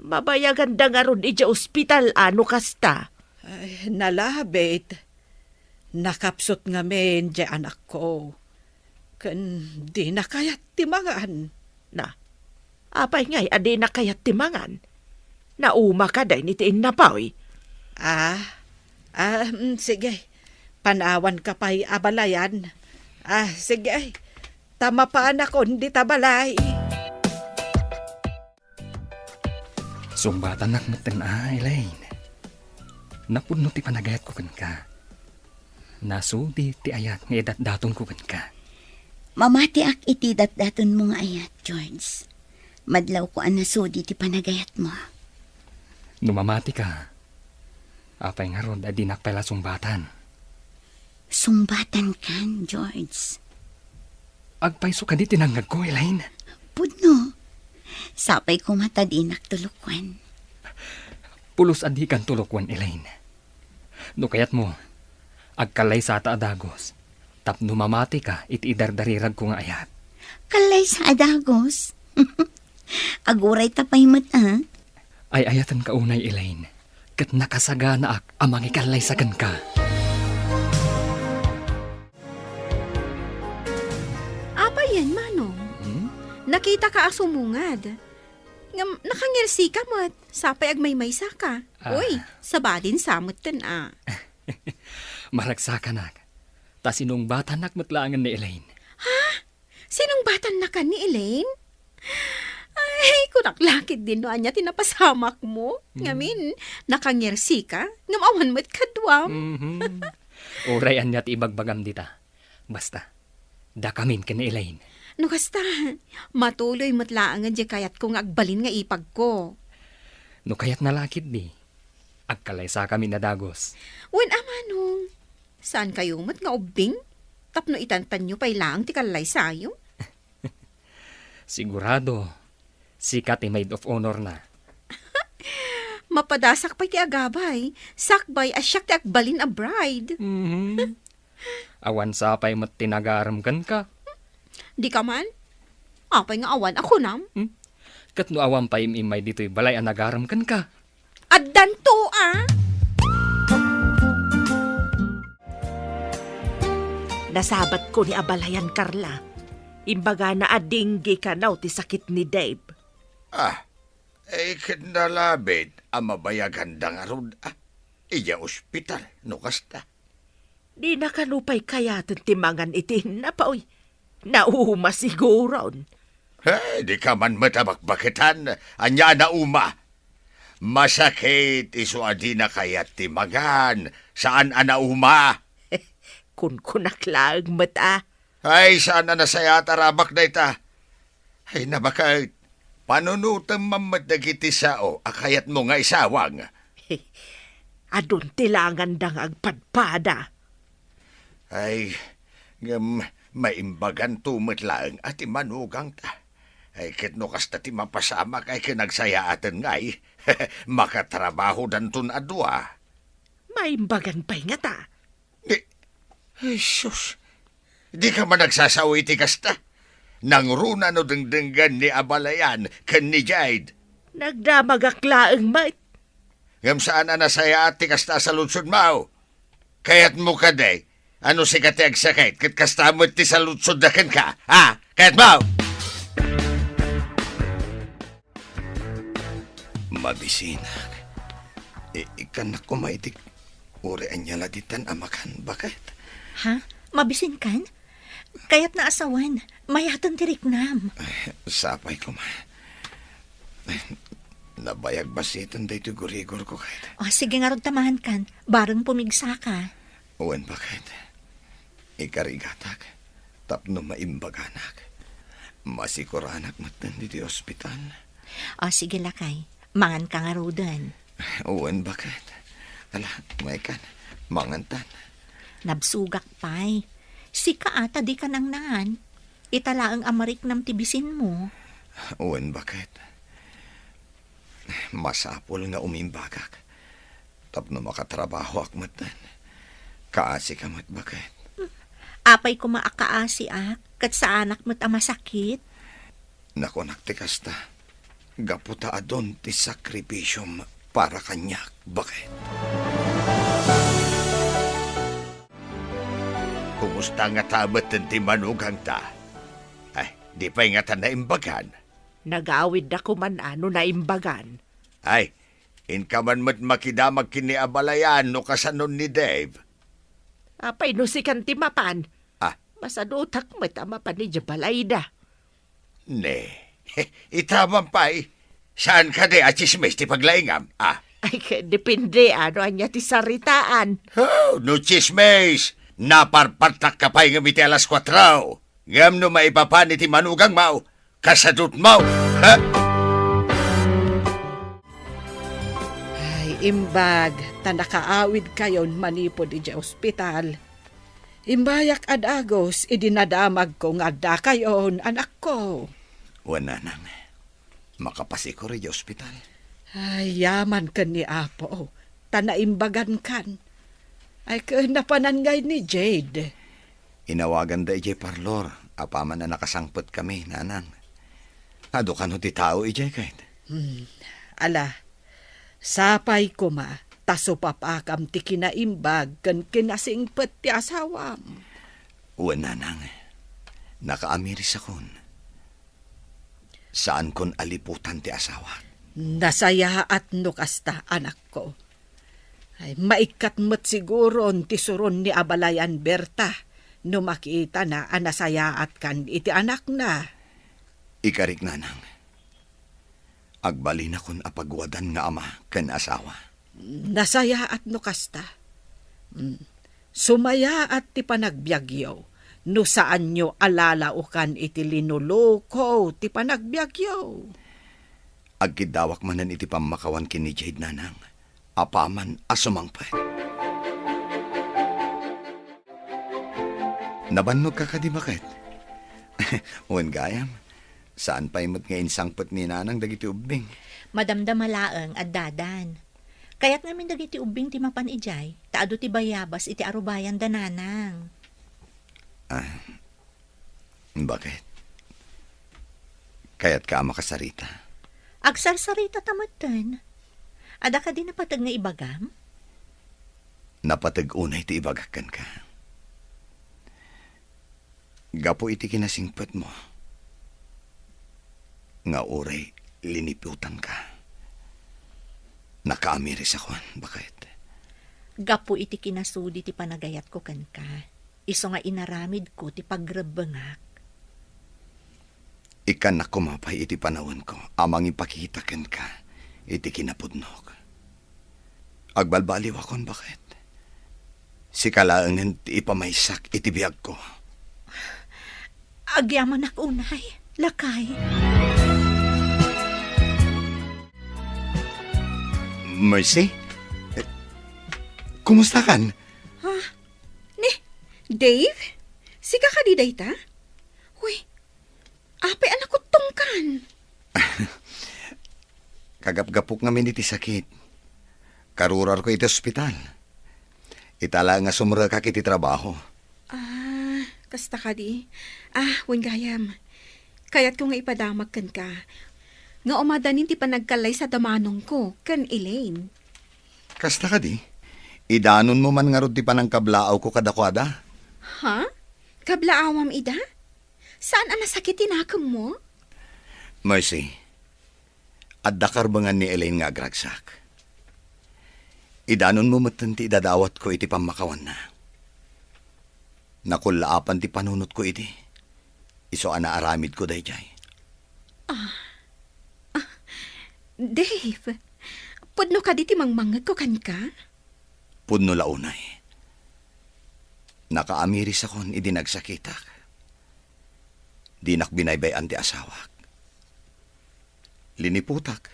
Speaker 8: Mabayagan da nga ron iti ospital ano kasta.
Speaker 5: Ay, nalabit. Nakapsot nga men di anak ko. Kan di na kayat timangan.
Speaker 8: Na, apay ngay adi na kayat timangan. Nauma ka day nitiin na paoy.
Speaker 5: Sige. Panawan ka pa'y Abalayan. Sige. Tama pa anak ko, hindi tabalay.
Speaker 2: Sumbatan nakmatan Elaine. Napudno ti panagayat ko kan ka. Nasudi ti ayat nga edat daton ko kan ka.
Speaker 7: Mamati ak iti datdaton mo nga ayat, George. Madlaw ko ang nasudi ti panagayat mo.
Speaker 2: Numamati ka. Apay nga ron, adi nakpela sumbatan.
Speaker 7: Sumbatan kan, George.
Speaker 2: Agpayso ka di tinanggag ko, Elaine.
Speaker 7: Pudno. Sapay ko matadinak tulukuan.
Speaker 2: Pulos adi kan tulokwan, Elaine. No kayat mo, agkalay sa adagos. Tap numamati ka, iti idardarirag ko nga ayat.
Speaker 7: Kalay sa adagos. Aguray tapay mata.
Speaker 2: Ay ayatan ka unay, Elaine. Kat nakasagana ak amang ikalay sa kan ka.
Speaker 6: Apa yan, Manong? Nakita ka asumungad. Nakangirsi ka mat. Sapay agmay-maysa ka. Uy, sabadin samot tan
Speaker 2: Maragsa ka nak. Ta sinong bata nakmatlangan ni Elaine.
Speaker 6: Sinong batan na ka ni Elaine? Ay, kunaklakit din no anya tinapasamak mo. Ngamin, nakangirsi ka. Ngamawan mo't kadwam.
Speaker 2: Urayan niya ti ibagbagam dita. Basta, dakamin ka ni Elaine.
Speaker 6: No kasta, matuloy matlaangan di kayat kong agbalin nga ipag ko.
Speaker 2: No kayat nalakit di. Agkalay sa kami na dagos.
Speaker 6: Wen amanong, saan kayo mat nga ubing? Tapno itantan nyo pa'y lang ti kalay sayo?
Speaker 2: Sigurado, sikat ay maid of honor na.
Speaker 6: Mapadasak pa'y ti agabay, sakbay asyak ti agbalin a bride.
Speaker 2: Awan sa pa'y matinagaram kan ka.
Speaker 6: Di ka man? Apay nga awan ako nam?
Speaker 2: Kat no awan pa'y imay dito'y balay ang nagaram kan ka.
Speaker 6: Addan to
Speaker 8: Nasabat ko ni Abalayan, Carla. Imbaga na adinggi ka naw ti sakit ni Dave.
Speaker 4: Kinalabit ang mabayagan da nga ron. Iya ospital, no kasta.
Speaker 8: Di nakanupay kayatan timangan itin na pa, uy. Nauma siguro.
Speaker 4: Di ka man matabakbakitan. Anya na uma. Masakit iso adi na kayat timagan. Saan anauma?
Speaker 8: Kun kunaklaag mata.
Speaker 4: Ay, saan na nasaya tarabak na ita? Ay, nabakit. Panunutam mamadagiti sao, akayat mo nga isawang.
Speaker 8: Adun tilangan dang agpadpada.
Speaker 4: Ay, maimbagan tumitlaang at imanugang ta. Ay, kitno kasta ti mapasama kay kinagsayaatan ngay. Makatrabaho dantun adwa.
Speaker 8: Maimbagan pa'y nga ta.
Speaker 4: Ay, sus. Di ka man nagsasawi ti kasta. Nang runa no dengdenggan ni Abalayan ken ni Jade.
Speaker 8: Nagdamagaklaang mait.
Speaker 4: Ngam saan anasaya at ti kasta sa lutsod mao. Kayat mo ka day. Ano si kati agsakit kat kasta mo ti sa lutsod na ken ka. Ha? Kayat mo!
Speaker 9: Mabisinak. Ikan na kumaitik. Uri anya laditan amakan. Bakit?
Speaker 3: Ha? Mabisin kan? Kaya't naasawan, mayatan tiriknam.
Speaker 9: Sapay ko ma. Nabayag basitan dito gurigor ko kahit.
Speaker 3: O sige nga ron tamahan kan, bareng pumigsa ka.
Speaker 9: Uwan bakit? Ikarigatak. Tapno maimbaganak. Masikuranak matan dito ospital.
Speaker 3: O sige lakay, mangan ka nga rodan.
Speaker 9: Uwan bakit? Ala, may kan. Mangantan.
Speaker 3: Nabsugak pa'y. Si kaata di ka nang naan. Itala ang amarik nam tibisin mo.
Speaker 9: Uwan bakit? Masapol nga umimbagak. Tapno makatrabaho akmatan. Kaasi kamat bakit?
Speaker 3: Apay ko maakaasi kat sa anak mo't masakit.
Speaker 9: Naku naktikas ta. Gaputa adon ti sakripisyom para kanyak. Bakit?
Speaker 4: Kumusta nga tabat ti manugang ta? Ay, di pa nga ta naimbagan.
Speaker 8: Nagawid na kuman ano na imbagan.
Speaker 4: Ay, inkaman mo't makidamag kini Abalayan no kasanon ni Dave.
Speaker 8: Apay no si kantimapan.
Speaker 4: Ah.
Speaker 8: Masadutak matama pa ni Jabalayda.
Speaker 4: Ne, itaman pa'y. Saan ka di at chismis ti paglaingam? Ah,
Speaker 8: Ay, depende ano anya ti saritaan.
Speaker 4: oh, no chismis. Naparpatak ka pa'y ngamiti alas 4. Ngam no maipapani ti manugang mau. Kasadut mau. Ha?
Speaker 5: Ay, imbag, tanakaawid kayon manipod iti ospital. Imbayak ad agos, idinadamag ko nga da kayon, anak ko.
Speaker 9: Wala nang. Makapasiko rin ospital.
Speaker 5: Ay, yaman ka ni Apo. Tanaimbagan kan. Ay, napanangay ni Jade.
Speaker 9: Inawagan da ijay parlor. Apaman na nakasangpot kami, nanang. Ado ka no ti tao ijay kahit.
Speaker 5: Ala, sapay ko ma, taso papakam ti kinaimbag kan kinasingpet ti asawam.
Speaker 9: Uwan nanang. Nakaamiris akon. Saan kon aliputan ti asawa?
Speaker 5: Nasaya at nukasta, anak ko. Ay, maikat mo't siguro ti suron ni Abalayan Berta no makita na anasaya at kan iti anak na.
Speaker 9: Ikarik nanang. Agbali na kon apagwadan nga ama kan asawa.
Speaker 5: Nasaya at nukasta. Sumaya at ti panagbyagyaw no saan nyo alalaukan iti linuloko ti panagbyagyaw.
Speaker 9: Agkidawak manan iti pamakawan kini Jade nanang. Apaman asumangpet. Nabannog ka ka di bakit? Uwan gayam, saan pa imot nga insangpet ni nanang dagiti ubing?
Speaker 3: Madamdamalaang at dadan. Kaya't ngamin dagiti ubing ti mapan ijay, taado ti bayabas iti arubayan dananang.
Speaker 9: Bakit? Kaya't ka makasarita.
Speaker 3: Agsarsarita tamatan. Ada ka din napatag nga ibagam?
Speaker 9: Napatag-unay ti ibagakan ka. Gapo iti kinasingpet mo. Nga oray, liniputan ka. Nakaamiris ako, bakit?
Speaker 3: Gapo iti kinasudi ti panagayat ko kan ka. Iso nga inaramid ko ti pagrebengak.
Speaker 9: Ikan na kumapay iti panahon ko, amang ipakitakan ka, iti kinapudnog. Agbalbaliw akon, bakit? Si kalaangan ti ipamaysak iti biyag ko.
Speaker 3: Agyaman ak unay, lakay.
Speaker 9: Mercy? Kumusta kan?
Speaker 6: Dave? Sika ka di dayta? Uy, apay anak ko tungkan.
Speaker 9: Kagap-gapok nga miniti sakit. Karurar ko iti ospital. Itala nga sumra ka kiti trabaho.
Speaker 6: Kasta ka di. Wen gayam. Kayat ko nga ipadamag kan ka. Nga umadanin ti panagkalay sa damanong ko, kan Elaine.
Speaker 9: Kasta ka di? Idanon mo man nga rod ti panangkablaaw ko kadakwada.
Speaker 6: Ha? Kablaawam ida? Saan ang nasakit tinakam mo?
Speaker 9: Mercy, at dakarbangan ni Elaine nga agragsak. Idanon mo matanti idadawat ko iti pamakawan na. Nakulaapan ti panunot ko iti. Iso ana aramid ko dayjay.
Speaker 6: Dave, pudno ka di ti mangmangag ko kan ka?
Speaker 9: Pudno launay. Nakaamiris akon idinagsakitak. Dinak binaybayan ti asawak. Liniputak.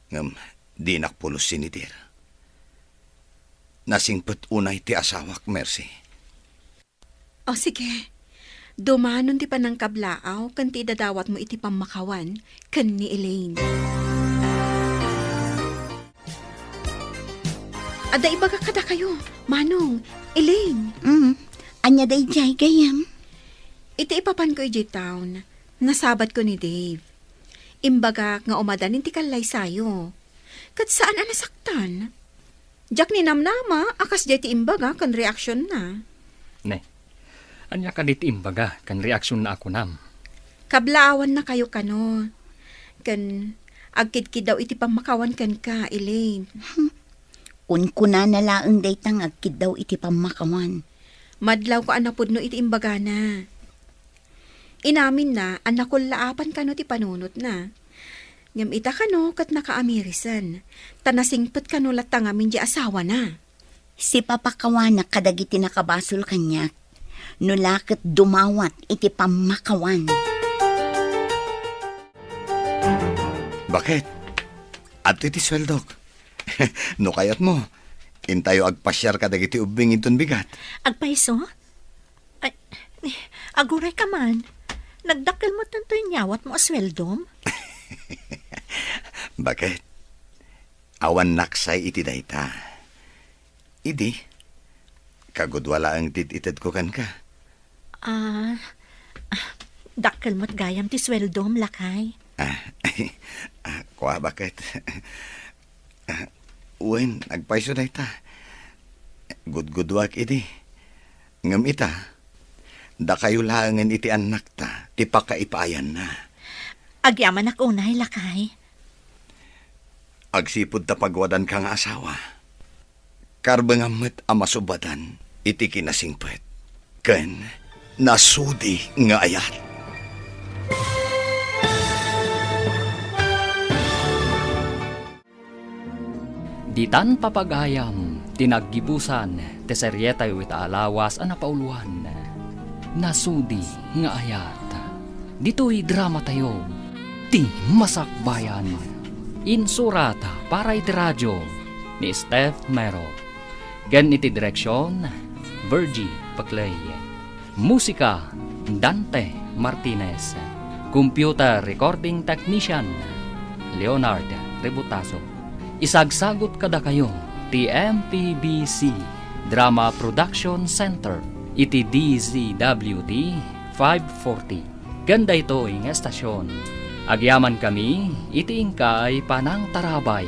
Speaker 9: Ngam, dinak pulos sinitir. Nasingpet unay ti asawak, Mercy.
Speaker 6: O sige, dumanon ti panangkablaaw kan ti dadawat mo iti pamakawan kan ni Elaine. Ada ibaga kada kayo, Manong, Elaine.
Speaker 7: Anya day jay gayam.
Speaker 6: Iti ipapan ko iti town, nasabat ko ni Dave. Imbaga nga umadanin ti kalay sayo. Kat saan ang nasaktan? Jack ni namnama, akas jay ti imbaga kan reaksyon na.
Speaker 2: Ne, anya ka dit imbaga, kan reaksyon na ako nam.
Speaker 6: Kablaawan na kayo kano. Kan agkid-kid daw iti pamakawan kan ka, Elaine.
Speaker 7: Kuna na laeng daytang agkid daw iti pamakawan.
Speaker 6: Madlaw ko anapod no iti imbaga na. Inamin na, anak ko laapan ka no ti panunot na. Ngam ita ka no, kat nakaamirisan. Tanasingpet ka no latangamin di asawa na.
Speaker 7: Si papakawanak kadagiti nakabasol kanyak. Nulakit dumawat iti pamakawan.
Speaker 9: Bakit? At iti sweldok. No kayat mo. Intayo agpasyar ka dagiti ubing inton bigat.
Speaker 3: Agpaiso? Ay, aguray ka man. Nagdakil mo tanto yung nyawat mo asweldom?
Speaker 9: Bakit? Awan naksay iti dayta. Idi, kagudwala ang tititid ko kan ka.
Speaker 3: Dakil mo't gayam ti sweldom, lakay.
Speaker 9: Kuha bakit? Uwen, nagpaiso dayta. Gudgudwag idi. Ngam ita, da kayo langan iti anak ta, ti pakaipayan na.
Speaker 3: Agyaman ak unay, lakay.
Speaker 9: Agsipod ta pagwadan ka nga asawa. Karbangamit amasubadan, iti kinasingpet. Ken, nasudi nga ayat.
Speaker 2: Ditan papagayam, tinaggibusan, teseryetay wita alawas ang napauluan. Nasudi nga ayat. Dito'y drama tayo, ti masakbayan. Insurata para iti radyo ni Steph Mero. Gan iti direksyon, Virgie Paclay. Musika, Dante Martinez. Computer recording technician, Leonard Rebutaso. Isagsagot kada kayo, TMPBC Drama Production Center, iti DZWD 540. Ganda ito ang estasyon. Agyaman kami, iti ingkay panang tarabay.